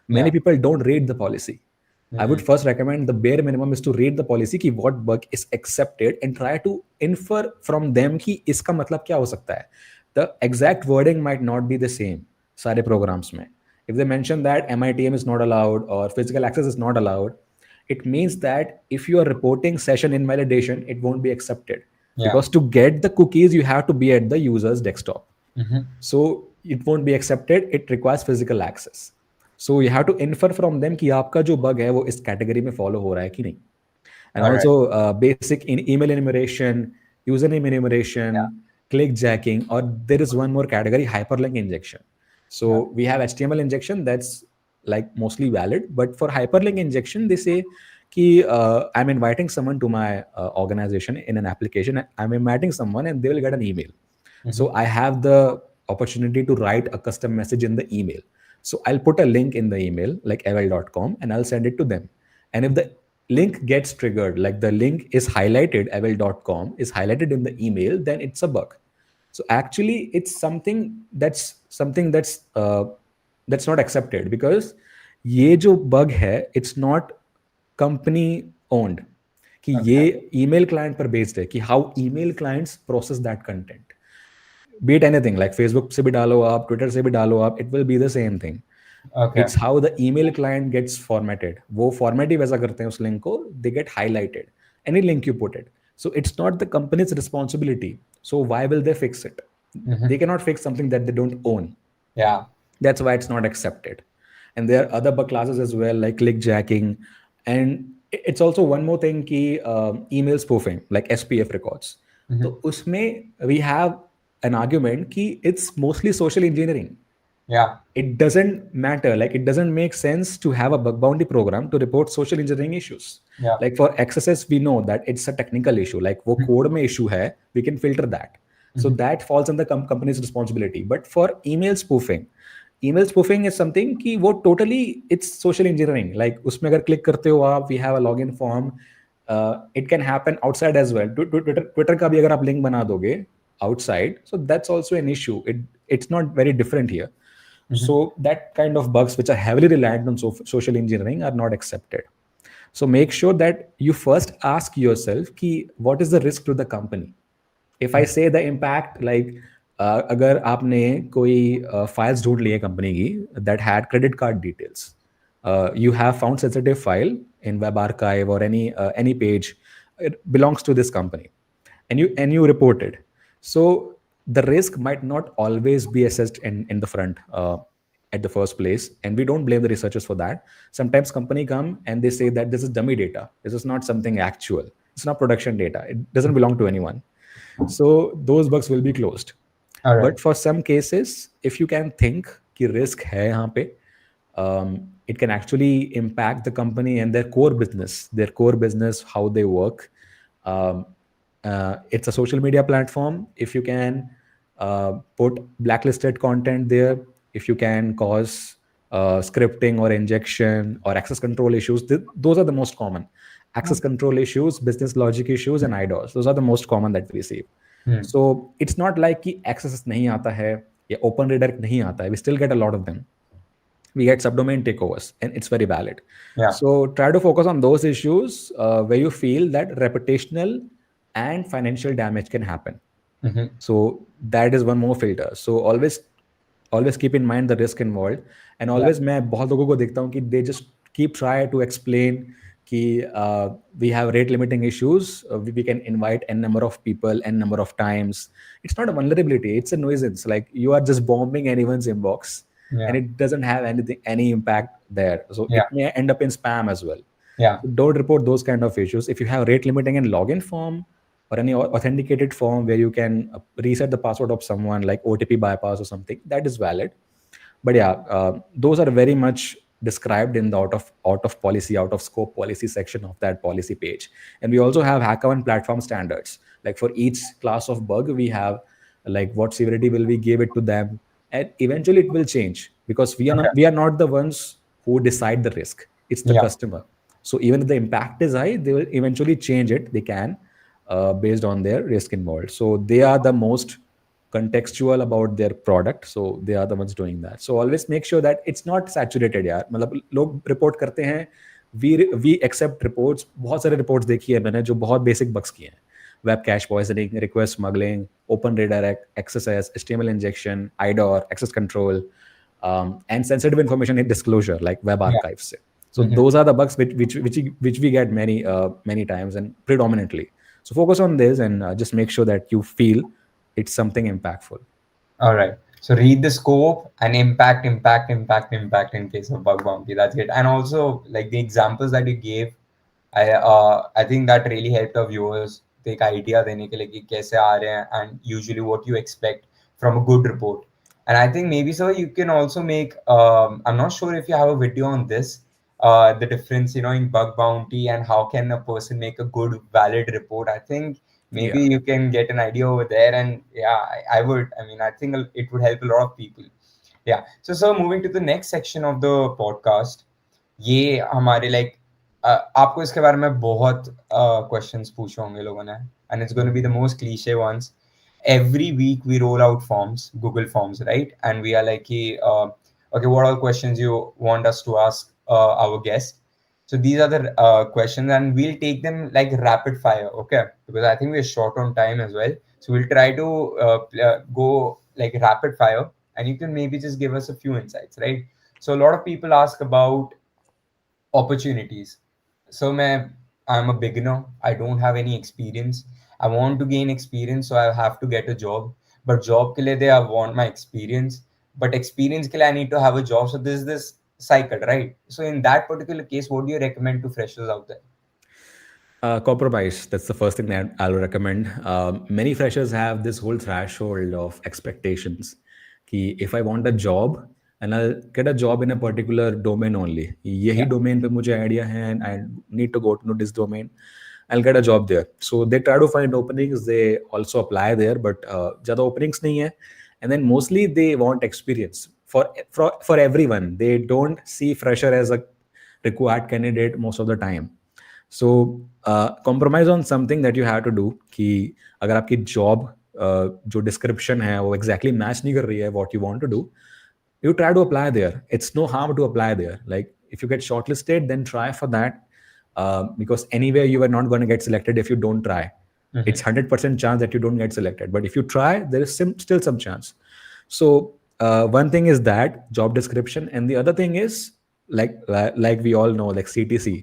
Many Yeah. people don't read the policy. I would first recommend the bare minimum is to read the policy ki what bug is accepted and try to infer from them ki iska matlab kya ho sakta hai. The exact wording might not be the same सारे programs में. If they mention that MITM is not allowed or physical access is not allowed, it means that if you are reporting session invalidation, it won't be accepted. Yeah. Because to get the cookies, you have to be at the user's desktop. Mm-hmm. So it won't be accepted. It requires physical access. So you have to infer from them कि आपका जो bug है वो इस category में follow हो रहा है कि नहीं. And All right. also basic email enumeration, username Yeah. enumeration, clickjacking, or there is one more category, hyperlink injection. Yeah. So we have HTML injection that's like mostly valid, but for hyperlink injection, they say कि I'm inviting someone to my organization in an application. I'm inviting someone and they will get an email. Mm-hmm. So I have the opportunity to write a custom message in the email. So I'll put a link in the email like eval.com and I'll send it to them. And if the link gets triggered, like the link is highlighted, eval.com is highlighted in the email, then it's a bug. So actually, it's something that's not accepted because ये जो bug है, it's not company owned. कि ये Okay. email client पर based है कि how email clients process that content. Be it anything like Facebook से भी डालो आप, Twitter से भी डालो आप, it will be the same thing. Okay. It's how the email client gets formatted. वो format ही वैसा करते हैं उस link को, they get highlighted. Any link you put it. So it's not the company's responsibility. So why will they fix it? Mm-hmm. They cannot fix something that they don't own. Yeah. That's why it's not accepted. And there are other bug classes as well, like clickjacking. And it's also one more thing ki email spoofing, like SPF records. Mm-hmm. So usme we have an argument ki it's mostly social engineering. Yeah. It doesn't matter, like it doesn't make sense to have a bug bounty program to report social engineering issues. Yeah. Like for XSS, we know that it's a technical issue, like wo Mm-hmm. code mein issue hai, we can filter that. So Mm-hmm. that falls on the company's responsibility. But for email spoofing is something कि वो totally it's social engineering. Like उसमें अगर click करते हो आप, we have a login form. It can happen outside as well. Twitter का भी अगर आप link बना दोगे outside, so that's also an issue. It's not very different here. Mm-hmm. So that kind of bugs which are heavily reliant on social engineering are not accepted. So make sure that you first ask yourself कि what is the risk to the company. If I say the impact, like अगर आपने कोई files ढूंढ ली है company की that had credit card details, you have found sensitive file in web archive or any page, it belongs to this company, and you report it. So the risk might not always be assessed in the front at the first place, and we don't blame the researchers for that. Sometimes company come and they say that this is dummy data, this is not something actual, it's not production data, it doesn't belong to anyone. So those bugs will be closed. All right. But for some cases, if you can think कि risk है यहाँ पे, it can actually impact the company and their core business, how they work. Um, it's a social media platform. If you can put blacklisted content there, if you can cause scripting or injection or access control issues, those are the most common. Access control issues, business logic issues, and IDOS. Those are the most common that we see. Hmm. So it's not like कि access नहीं आता है या open redirect नहीं आता है. We still get a lot of them. We get subdomain takeovers, and it's very valid. Yeah. So try to focus on those issues where you feel that reputational and financial damage can happen. Mm-hmm. So that is one more filter. So always keep in mind the risk involved. And Yeah. always मैं बहुत लोगों को देखता हूँ कि they just keep try to explain कि we have rate limiting issues, we can invite n number of people n number of times. It's not a vulnerability, it's a nuisance. Like you are just bombing anyone's inbox, Yeah. and it doesn't have any impact there, so Yeah. it may end up in spam as well. Yeah. So don't report those kind of issues. If you have rate limiting and login form or any authenticated form where you can reset the password of someone, like OTP bypass or something, that is valid. But yeah, those are very much described in the out of policy, out of scope policy section of that policy page. And we also have Hackerone platform standards. Like for each class of bug, we have like what severity will we give it to them, and eventually it will change because we are Okay. not we are not the ones who decide the risk. It's the Yeah. customer. So even if the impact is high, they will eventually change it. They can based on their risk involved. So they are the most contextual about their product, so they are the ones doing that. So always make sure that it's not saturated. यार मतलब लोग report करते हैं we accept reports, बहुत सारे reports देखी है मैंने जो बहुत बेसिक बग्स किए हैं, web cache poisoning, request smuggling, open redirect access, HTML injection, IDOR, access control, and sensitive information in disclosure like web Yeah. archives. So Mhm. those are the bugs which we get many times and predominantly. So focus on this and just make sure that you feel it's something impactful. All right. So read the scope and impact in case of bug bounty. That's it. And also, like the examples that you gave, I think that really helped our viewers take idea देने के लिए कि कैसे आ रहे हैं and usually what you expect from a good report. And I think maybe sir you can also make I'm not sure if you have a video on this, the difference in bug bounty and how can a person make a good valid report. I think maybe Yeah. you can get an idea over there, and yeah, I would, I mean, I think it would help a lot of people. Yeah. So sir, moving to the next section of the podcast, ये हमारे like आपको इसके बारे में बहुत questions पूछे होंगे लोगों ने, and it's going to be the most cliche ones. Every week we roll out forms, Google Forms, right? And we are like, okay, what are questions you want us to ask our guest? So these are the questions, and we'll take them like rapid fire, okay? Because I think we're short on time as well. So we'll try to go like rapid fire, and you can maybe just give us a few insights, right? So a lot of people ask about opportunities. So I'm a beginner. I don't have any experience. I want to gain experience, so I have to get a job. But job ke liye I want my experience. But experience ke liye I need to have a job. So this cycle, right? So in that particular case, what do you recommend to freshers out there? Compromise. That's the first thing that I'll recommend. Many freshers have this whole threshold of expectations. Ki if I want a job and I'll get a job in a particular domain only, Yeah. यही domain पे मुझे idea है and I need to go to know this domain, I'll get a job there. So they try to find openings. They also apply there, but ज़्यादा openings नहीं है. And then mostly they want experience for everyone. They don't see fresher as a required candidate most of the time. So compromise on something that you have to do कि अगर आपकी job जो description है वो exactly match नहीं कर रही है what you want to do, you try to apply there. It's no harm to apply there. Like if you get shortlisted, then try for that, because anywhere you are not going to get selected if you don't try. Mm-hmm. It's 100% chance that you don't get selected, but if you try, there is still some chance. So one thing is that job description, and the other thing is like we all know, like CTC.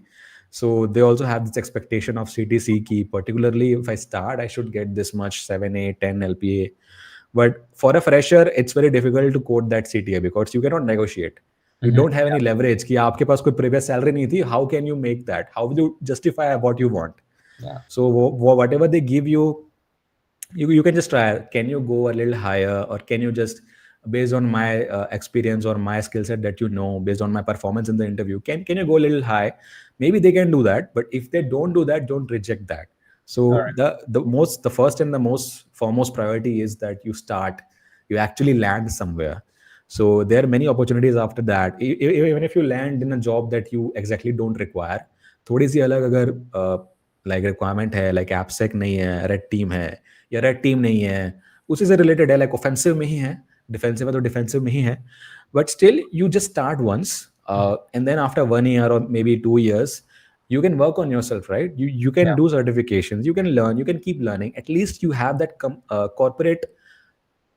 So they also have this expectation of CTC key, particularly if I start, I should get this much 7, 8, 10 LPA. But for a fresher, it's very difficult to quote that CTA because you cannot negotiate. You Mm-hmm. don't have any leverage कि आपके पास कोई previous salary नहीं थी. How can you make that? How will you justify what you want? Yeah. So whatever they give you, you can just try. Can you go a little higher, or can you just, based on my experience or my skill set that you know, based on my performance in the interview, can you go a little high? Maybe they can do that, but if they don't do that, don't reject that. All So right. the first and the most foremost priority is that you start, you actually land somewhere. So there are many opportunities after that. Even if you land in a job that you exactly don't require, थोड़ी सी अलग अगर like requirement है, like एपसेक नहीं है, red team है, या red team नहीं है, उसी से रिलेटेड है, लाइक ऑफेंसिव में ही है, डिफेंसिव है तो डिफेंसिव में ही है, but still you just start once, and then after 1 year or maybe 2 years, you can work on yourself, right? You can Yeah. do certifications, you can learn, you can keep learning. At least you have that corporate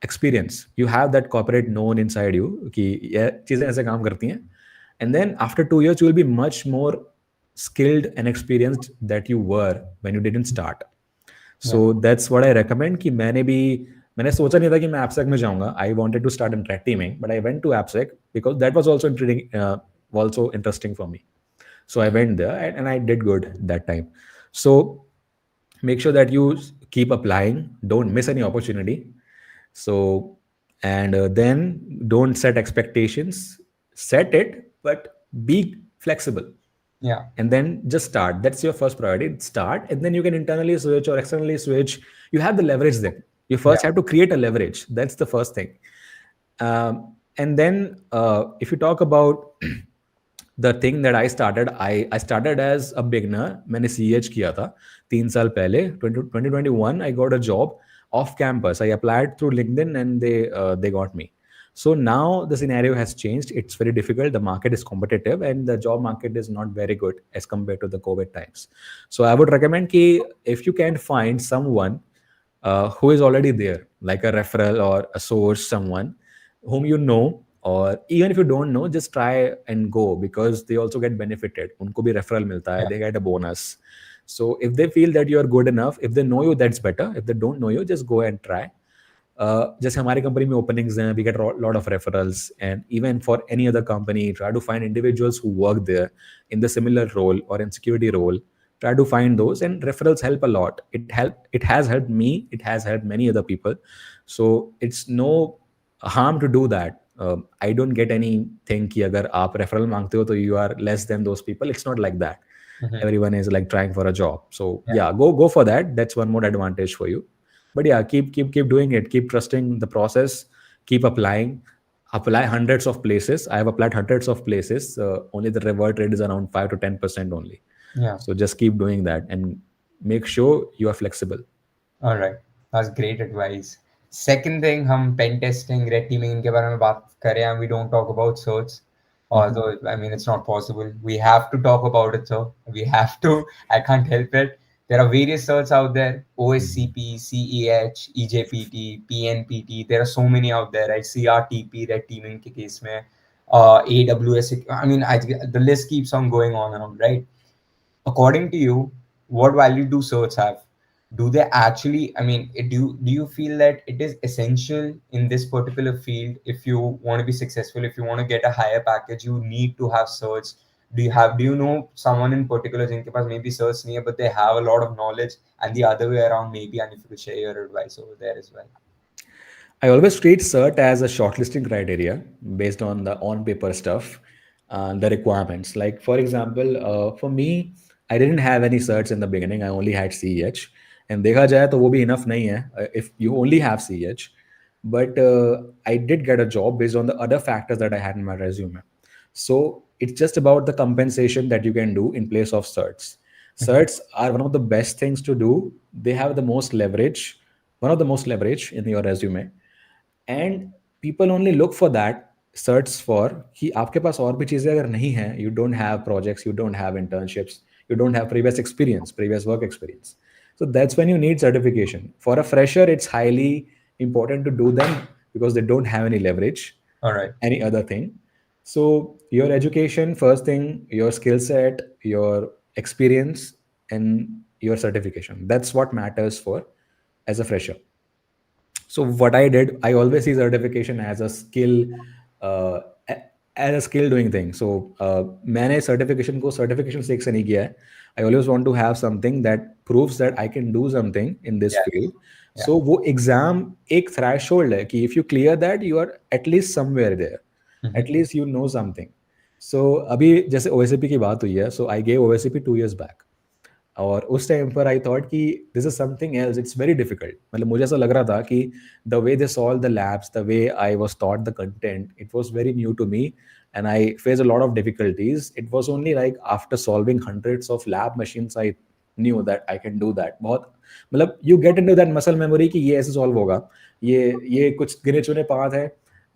experience, you have that corporate known inside you कि ये चीजें ऐसे काम करती हैं. And then after 2 years you will be much more skilled and experienced that you were when you didn't start. Yeah. So that's what I recommend. कि मैंने सोचा नहीं था कि मैं एपसेक में जाऊंगा. I wanted to start in red teaming, but I went to AppSec because that was also interesting for me. So I went there and I did good that time. So make sure that you keep applying, don't miss any opportunity. So and then don't set expectations, set it, but be flexible, Yeah. and then just start. That's your first priority. Start, and then you can internally switch or externally switch. You have the leverage then. You Yeah. first have to create a leverage. That's the first thing. And then if you talk about the thing that I started as a beginner. मैंने CH किया था 3 साल पहले. 2021 I got a job off campus. I applied through LinkedIn and they got me. So now the scenario has changed. It's very difficult. The market is competitive and the job market is not very good as compared to the COVID times. So I would recommend ki if you can find someone who is already there, like a referral or a source, someone whom you know, or even if you don't know, just try and go because they also get benefited. Unko bhi referral milta hai, Yeah. they get a bonus. So if they feel that you are good enough, if they know you, that's better. If they don't know you, just go and try. जैसे हमारी company में openings हैं, we get lot of referrals and even for any other company try to find individuals who work there in the similar role or in security role. Try to find those, and referrals help a lot. It has helped me, it has helped many other people. So it's no harm to do that. I don't get anything कि अगर आप referral मांगते हो तो you are less than those people. It's not like that. Hmm. Everyone is like trying for a job. So Yeah. yeah, go for that. That's one more advantage for you. But yeah, keep doing it. Keep trusting the process. Keep applying. Apply hundreds of places. I have applied hundreds of places. Only the revert rate is around 5 to 10% only. Yeah. So just keep doing that and make sure you are flexible. All right, that's great advice. Second thing, हम pen testing, red teaming इनके बारे में बात करें and we don't talk about certs. Mhm. Although I mean it's not possible. We have to talk about it, so we have to. I can't help it. There are various certs out there: OSCP, CEH, EJPT, PNPT. There are so many out there, right? CRTP, red teaming के case में, AWS. I mean, the list keeps on going on and on, right? According to you, what value do certs have? Do they actually, I mean, do you feel that it is essential in this particular field? If you want to be successful, if you want to get a higher package, you need to have certs. Do you know someone in particular जिनके पास maybe certs नहीं है but they have a lot of knowledge, and the other way around maybe, and if you could share your advice over there as well. I always treat CERT as a shortlisting criteria based on the on-paper stuff, the requirements. Like for example, for me, I didn't have any certs in the beginning. I only had CEH, and देखा जाए तो वो भी enough नहीं है if you only have CEH. But I did get a job based on the other factors that I had in my resume. So it's just about the compensation that you can do in place of certs. Mhm. Certs are one of the best things to do. They have the most leverage, one of the most leverage in your resume, and people only look for that search for कि आपके पास और भी चीज़ें अगर नहीं हैं, you don't have projects, you don't have internships, you don't have previous experience, previous work experience. So that's when you need certification. For a fresher, it's highly important to do them because they don't have any leverage, All right. any other thing. So your education, first thing, your skill set, your experience, and your certification. That's what matters for as a fresher. So what I did, I always see certification as a skill, uh, as a skill doing thing. So मैंने certification को certification से एक से नहीं किया है. I always want to have something that proves that I can do something in this Yeah. field. Yeah. So वो exam एक threshold है कि if you clear that, you are at least somewhere there. Mhm. At least you know something. So अभी जैसे OSCP की बात हुई है, so I gave OSCP 2 years back. और उस टाइम पर आई थॉट कि this is something else, it's very difficult. मतलब मुझे ऐसा लग रहा था कि the way they solve the labs, the way I was taught the content, it was very new to me and I faced a lot of difficulties. It was only like after solving hundreds of lab machines I knew that I can do that. बहुत मतलब you get into that muscle memory कि ये ऐसे solve होगा, ये कुछ गिने चुने path है,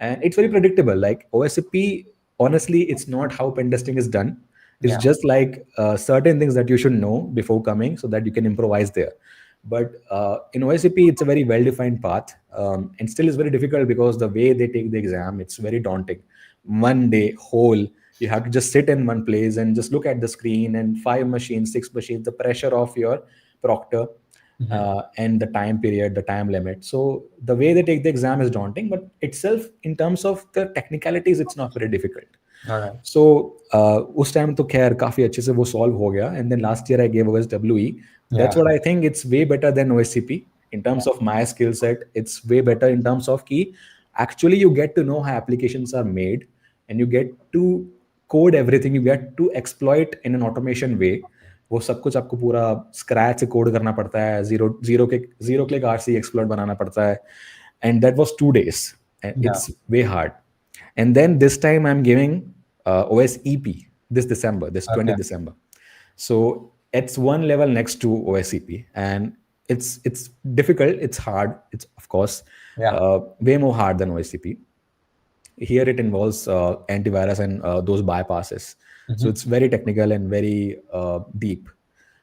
and it's very predictable. Like OSCP, honestly, it's not how pen testing is done. It's Yeah. just like certain things that you should know before coming so that you can improvise there. But in OSCP, it's a very well-defined path, and still is very difficult because the way they take the exam, it's very daunting. One day whole, you have to just sit in one place and just look at the screen and 5 machines, 6 machines, the pressure of your proctor, Mhm. and the time period, the time limit. So the way they take the exam is daunting, but itself, in terms of the technicalities, it's not very difficult. All right. सो उस time तो खैर काफ़ी अच्छे से वो solve हो गया. And then last year I gave OSWE. That's Yeah. What I think it's way better than OSCP in terms of my skill set. It's way better in terms of कि actually you get to know how applications are made, and you get to code everything, you get to exploit in an automation way. वो सब कुछ आपको पूरा scratch से code करना पड़ता है, जीरो क्लिक RC एक्सप्लॉइट बनाना पड़ता है, and that was 2 days, and Yeah. it's way hard. And then this time I'm giving OSEP this December, this Okay. 20th December. So it's one level next to OSCP, and it's difficult, it's hard, it's of course Yeah. way more hard than OSCP. Here it involves antivirus and those bypasses. So Mm-hmm. it's very technical and very deep.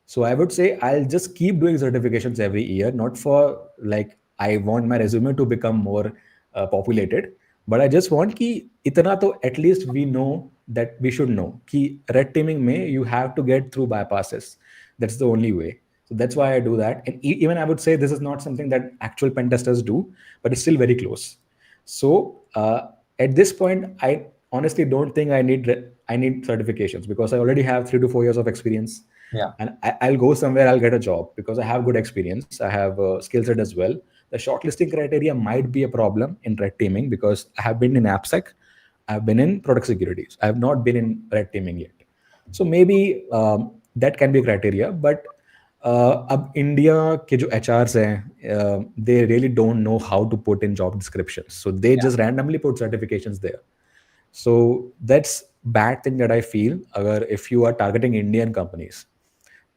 So I would say I'll just keep doing certifications every year, not for like I want my resume to become more populated, but I just want कि इतना तो at least we know that we should know कि red teaming में you have to get through bypasses. That's the only way. So that's why I do that. And even I would say this is not something that actual pen testers do, but it's still very close. So at this point, I honestly don't think I need certifications because I already have 3 to 4 years of experience, Yeah. and I'll go somewhere. I'll get a job because I have good experience. I have a skill set as well. The shortlisting criteria might be a problem in red teaming because I have been in AppSec, I've been in product securities. I have not been in red teaming yet. So maybe that can be a criteria, but अब India के जो HRs हैं they really don't know how to put in job description so they Yeah. Just randomly put certifications there so that's bad thing that I feel अगर if you are targeting Indian companies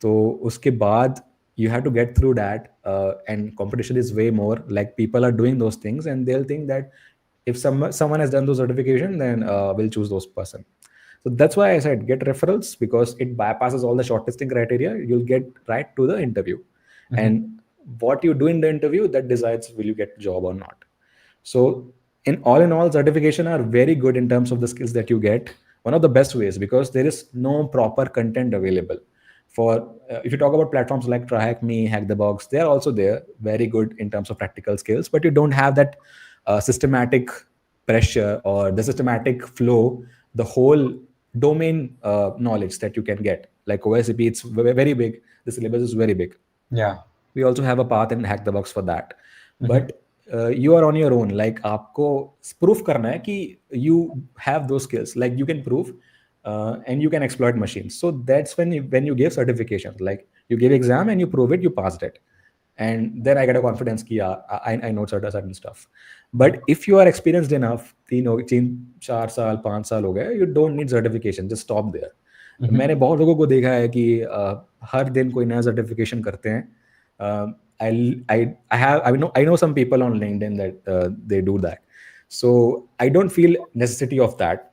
तो उसके बाद you have to get through that and competition is way more like people are doing those things and they'll think that if someone has done those certification then we'll choose those person. So that's why I said get referrals because it bypasses all the shortlisting criteria. You'll get right to the interview, Mm-hmm. and what you do in the interview that decides will you get the job or not. So in all, certification are very good in terms of the skills that you get. One of the best ways because there is no proper content available. For if you talk about platforms like TryHackMe, Hack the Box, they are also there, very good in terms of practical skills. But you don't have that systematic pressure or the systematic flow, the whole domain knowledge that you can get. Like OSCP, it's very big. The syllabus is very big. Yeah. We also have a path in Hack the Box for that. Mm-hmm. But you are on your own. Like आपको proof करना है कि you have those skills. Like you can prove and you can exploit machines. So that's when you give certifications. Like you give exam and you prove it, you passed it. And then I get a confidence कि yeah, I know certain stuff. But if you are experienced enough, 3 4 साल 5 साल हो गए, you don't need certification. Just stop there. Mm-hmm. मैंने बहुत लोगों को देखा है कि हर दिन कोई नया सर्टिफिकेशन करते हैं. I know some people on LinkedIn that they do that. So I don't feel necessity of that.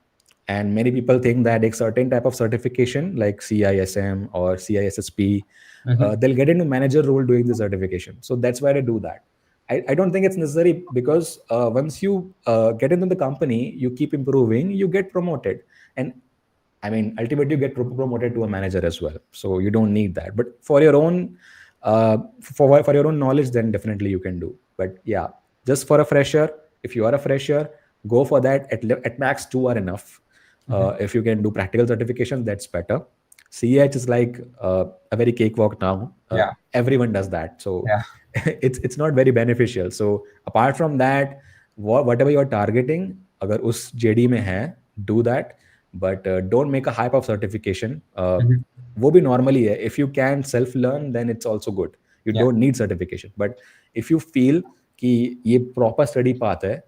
And many people think that a certain type of certification like CISM or CISSP, Mm-hmm. they'll get into manager role doing the certification. So that's why they do that. I don't think it's necessary because once you get into the company, you keep improving, you get promoted. And I mean, ultimately, you get promoted to a manager as well. So you don't need that. But for your own, for your own knowledge, then definitely you can do. But yeah, just for a fresher, if you are a fresher, go for that. At max 2 are enough. Mm-hmm. If you can do practical certification, that's better. CH is like a very cakewalk now. Yeah. Everyone does that, so Yeah. it's not very beneficial. So apart from that, whatever you're targeting, अगर उस JD में है, do that. But don't make a hype of certification. Mm-hmm. वो भी normally है. If you can self learn, then it's also good. You Yeah. don't need certification. But if you feel कि ये proper study path है,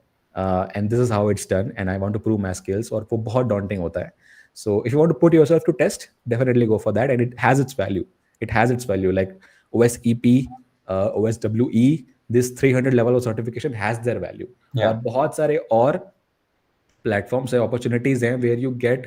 and this is how it's done, and I want to prove my skills, और वो बहुत daunting होता है. So if you want to put yourself to test, definitely go for that, and it has its value. It has its value. Like OSEP, OSWE, this 300 level of certification has their value. और Yeah. बहुत सारे और platforms है, opportunities हैं where you get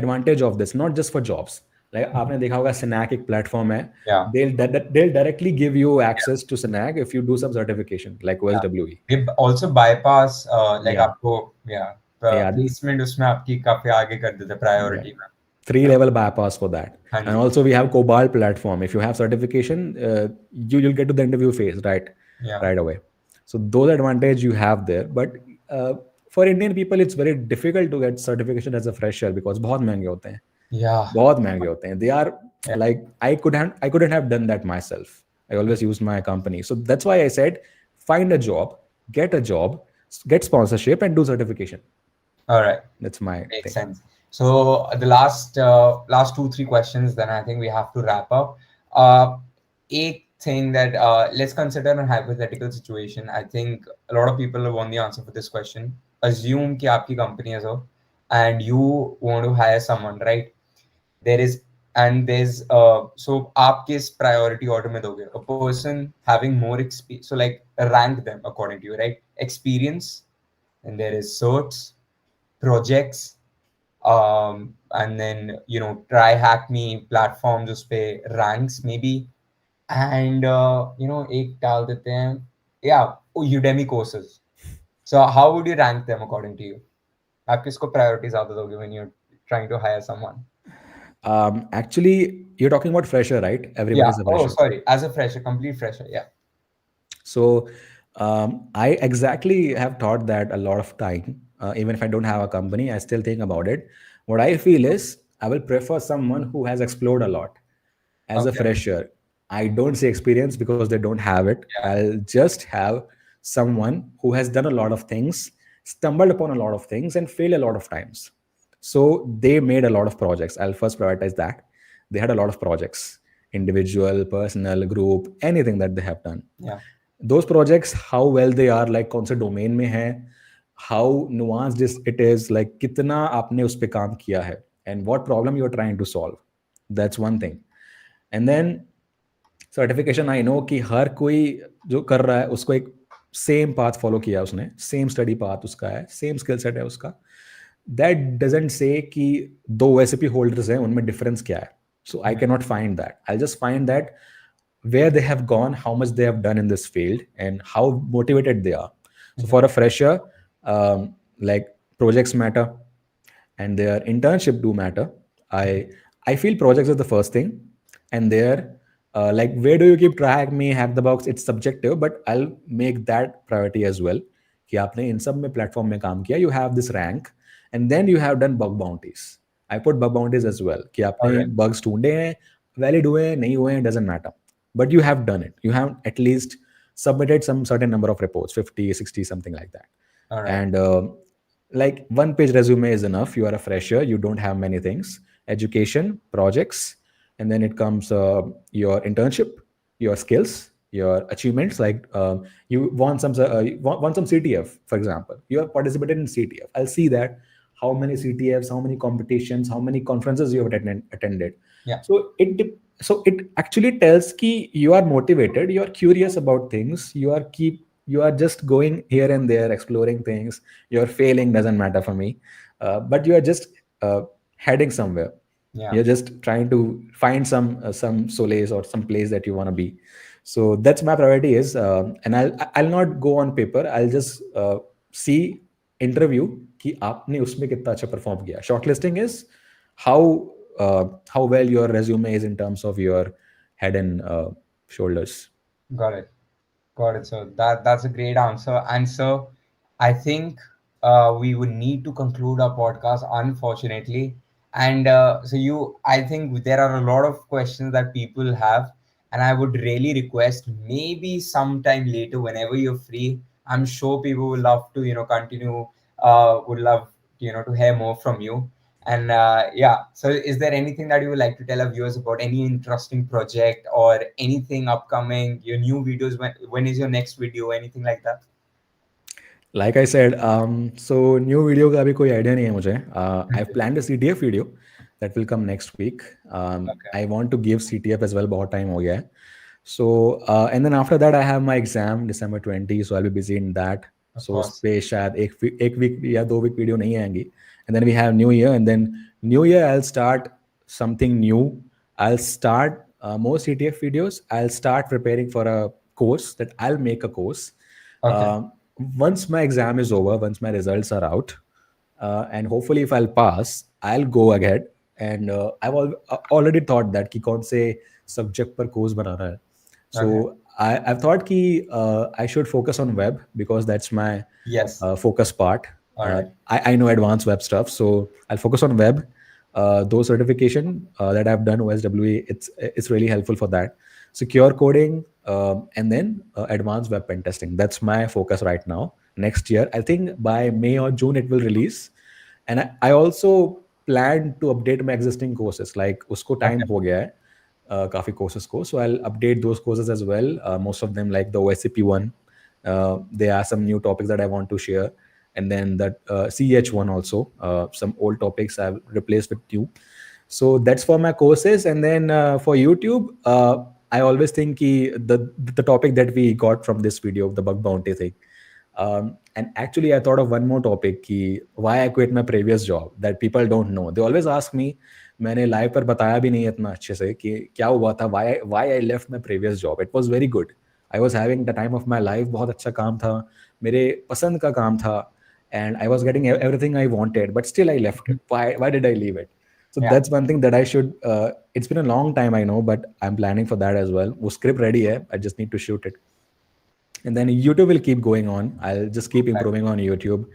advantage of this, not just for jobs. Like आपने देखा होगा Snack एक platform है. Yeah. They'll directly give you access to Snack if you do some certification like Yeah. OSWE. They also bypass like Yeah, आपको yeah yeah, placement उसमें आपकी काफी आगे कर देते yeah. priority में. 3 level bypass for that. हाँ And ji. also we have Cobalt platform. If you have certification, you'll get to the interview phase Yeah. right away. So those advantage you have there. But uh, for Indian people, it's very difficult to get certification as a fresher because बहुत महंगे होते हैं. Yeah. बहुत महंगे होते हैं. They are Yeah. like I couldn't have done that myself. I always used my company. So that's why I said find a job, get sponsorship, and do certification. All right. That's my Makes thing. sense. So the last 2 3 questions, then I think we have to wrap up. A thing that let's consider a hypothetical situation. I think a lot of people want the answer for this question. Assume कि आपकी company है so, and you want to hire someone, right? There is and there's so आप किस priority order में दोगे? A person having more experience, so like rank them according to you, right? Experience, and there is certs, projects, and then try hack me platforms उस पे ranks maybe, and एक डाल देते हैं, yeah, Udemy courses. So how would you rank them according to you? आप किसको priority ज़्यादा दोगे when you're trying to hire someone? Actually, you're talking about fresher, right? Yeah. Everybody's a Oh, fresher. sorry. As a fresher, complete fresher. Yeah. So I exactly have thought that a lot of time. Even if I don't have a company, I still think about it. What I feel is I will prefer someone who has explored a lot. As a Okay. fresher, I don't say experience because they don't have it. Yeah. I'll just have someone who has done a lot of things, stumbled upon a lot of things, and failed a lot of times. So they made a lot of projects. I'll first prioritize that. They had a lot of projects, individual, personal, group, anything that they have done. Yeah. Those projects, how well they are, like कौन से domain में है, how nuanced it is, like कितना आपने उस पे काम किया है, and what problem you are trying to solve. That's one thing. And then certification I know कि हर कोई जो कर रहा है उसको एक सेम पाथ फॉलो किया, उसने सेम स्टडी पाथ उसका है, सेम स्किल सेट है उसका. दैट डजेंट से कि दो ओएससीपी होल्डर्स हैं उनमें डिफरेंस क्या है. So I can not find that. I just find that where they have gone, how much they have done in this field, and how motivated they are. So Mhm. for a fresher, um, like projects matter, and their internship do matter. I feel projects is the first thing, and there, like where do you keep track me hack the box, it's subjective, but I'll make that priority as well. कि आपने इन सब में platform में काम किया, you have this rank, and then you have done bug bounties. I put bug bounties as well कि All आपने right. bugs ढूंढे हैं, valid हुए हैं नहीं हुए हैं, doesn't matter, but you have done it, you have at least submitted some certain number of reports, 50, 60, something like that. All right. And like one page resume is enough. You are a fresher, you don't have many things: education, projects, and then it comes your internship, your skills, your achievements. Like you want want some CTF, for example. You have participated in CTF. I'll see that how many CTFs, how many competitions, how many conferences you have attended. Yeah. So it actually tells ki you are motivated, you are curious about things, you are just going here and there exploring things. You're failing, doesn't matter for me, but you are just heading somewhere. Yeah. You're just trying to find some solace or some place that you want to be. So that's my priority is, and I'll not go on paper. I'll just see interview कि आपने उसमें कितना अच्छा perform किया. Shortlisting is how well your resume is in terms of your head and shoulders. Got it. Got it. So that's a great answer. And so I think we would need to conclude our podcast, unfortunately. And I think there are a lot of questions that people have, and I would really request maybe sometime later, whenever you're free. I'm sure people would love to, continue. Would love, to hear more from you. And yeah, so is there anything that you would like to tell our viewers about any interesting project or anything upcoming, your new videos? When is your next video? Anything like that? Like I said, so new video का अभी कोई idea नहीं है मुझे. I've planned a CTF video that will come next week. Okay, I want to give CTF as well. बहुत time हो गया है. So and then after that I have my exam December 20, so I'll be busy in that. of So उस course. पे शायद एक week या 2 week video नहीं आएंगी. And then we have New Year, and then New Year I'll start something new. I'll start more CTF videos. I'll start preparing for a course that I'll make a course. Okay. Um, Once my exam is over, once my results are out, and hopefully if I'll pass, I'll go ahead. And already thought that कि कौन से subject पर course बनाना है. Okay. So I've thought कि I should focus on web because that's my Yes. focus part. All right. I know advanced web stuff, so I'll focus on web. Those certification that I've done OSWE, it's really helpful for that. Secure coding, and then advanced web pen testing. That's my focus right now. Next year, I think by May or June it will release, and I also plan to update my existing courses. Like usko time Okay. हो गया है काफी courses को, so I'll update those courses as well. Most of them like the OSCP one. There are some new topics that I want to share, and then that CH one also. Some old topics I've replaced with new. So that's for my courses, and then for YouTube, I always think the topic that we got from this video, the bug bounty thing. And actually, I thought of one more topic ki why I quit my previous job that people don't know. They always ask me, मैंने live पर बताया भी नहीं इतना अच्छे से कि क्या हुआ था, why I left my previous job. It was very good. I was having the time of my life. बहुत अच्छा काम था, मेरे पसंद का काम था, and I was getting everything I wanted, but still I left it. Why did I leave it? So Yeah. that's one thing that I should. It's been a long time, I know, but I'm planning for that as well. वो script ready है. I just need to shoot it, and then YouTube will keep going on. I'll just keep improving on YouTube,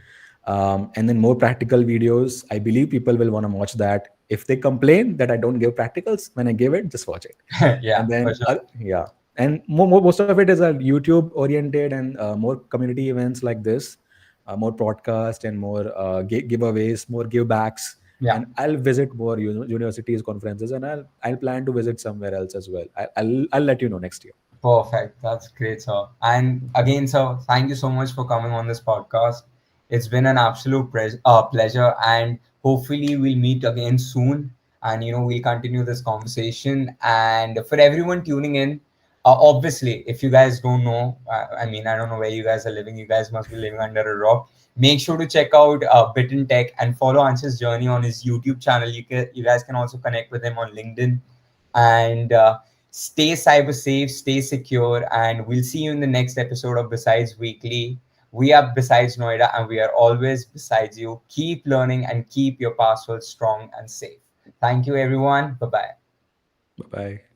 and then more practical videos. I believe people will want to watch that. If they complain that I don't give practicals when I give it, just watch it. Yeah, And for then sure. yeah, and most of it is YouTube oriented, and more community events like this, more podcast and more giveaways, more give backs. Yeah. And I'll visit more universities, conferences, and I'll plan to visit somewhere else as well. I'll let you know next year. Perfect. That's great, sir. And again, sir, thank you so much for coming on this podcast. It's been an absolute pleasure, and hopefully we'll meet again soon. And we'll continue this conversation. And for everyone tuning in, obviously, if you guys don't know, I mean, I don't know where you guys are living. You guys must be living under a rock. Make sure to check out Bitten Tech and follow Ansh's journey on his YouTube channel. You guys can also connect with him on LinkedIn, and stay cyber safe, stay secure, and we'll see you in the next episode of Besides Weekly. We are Besides Noida, and we are always besides you. Keep learning and keep your passwords strong and safe. Thank you, everyone. Bye bye. Bye bye.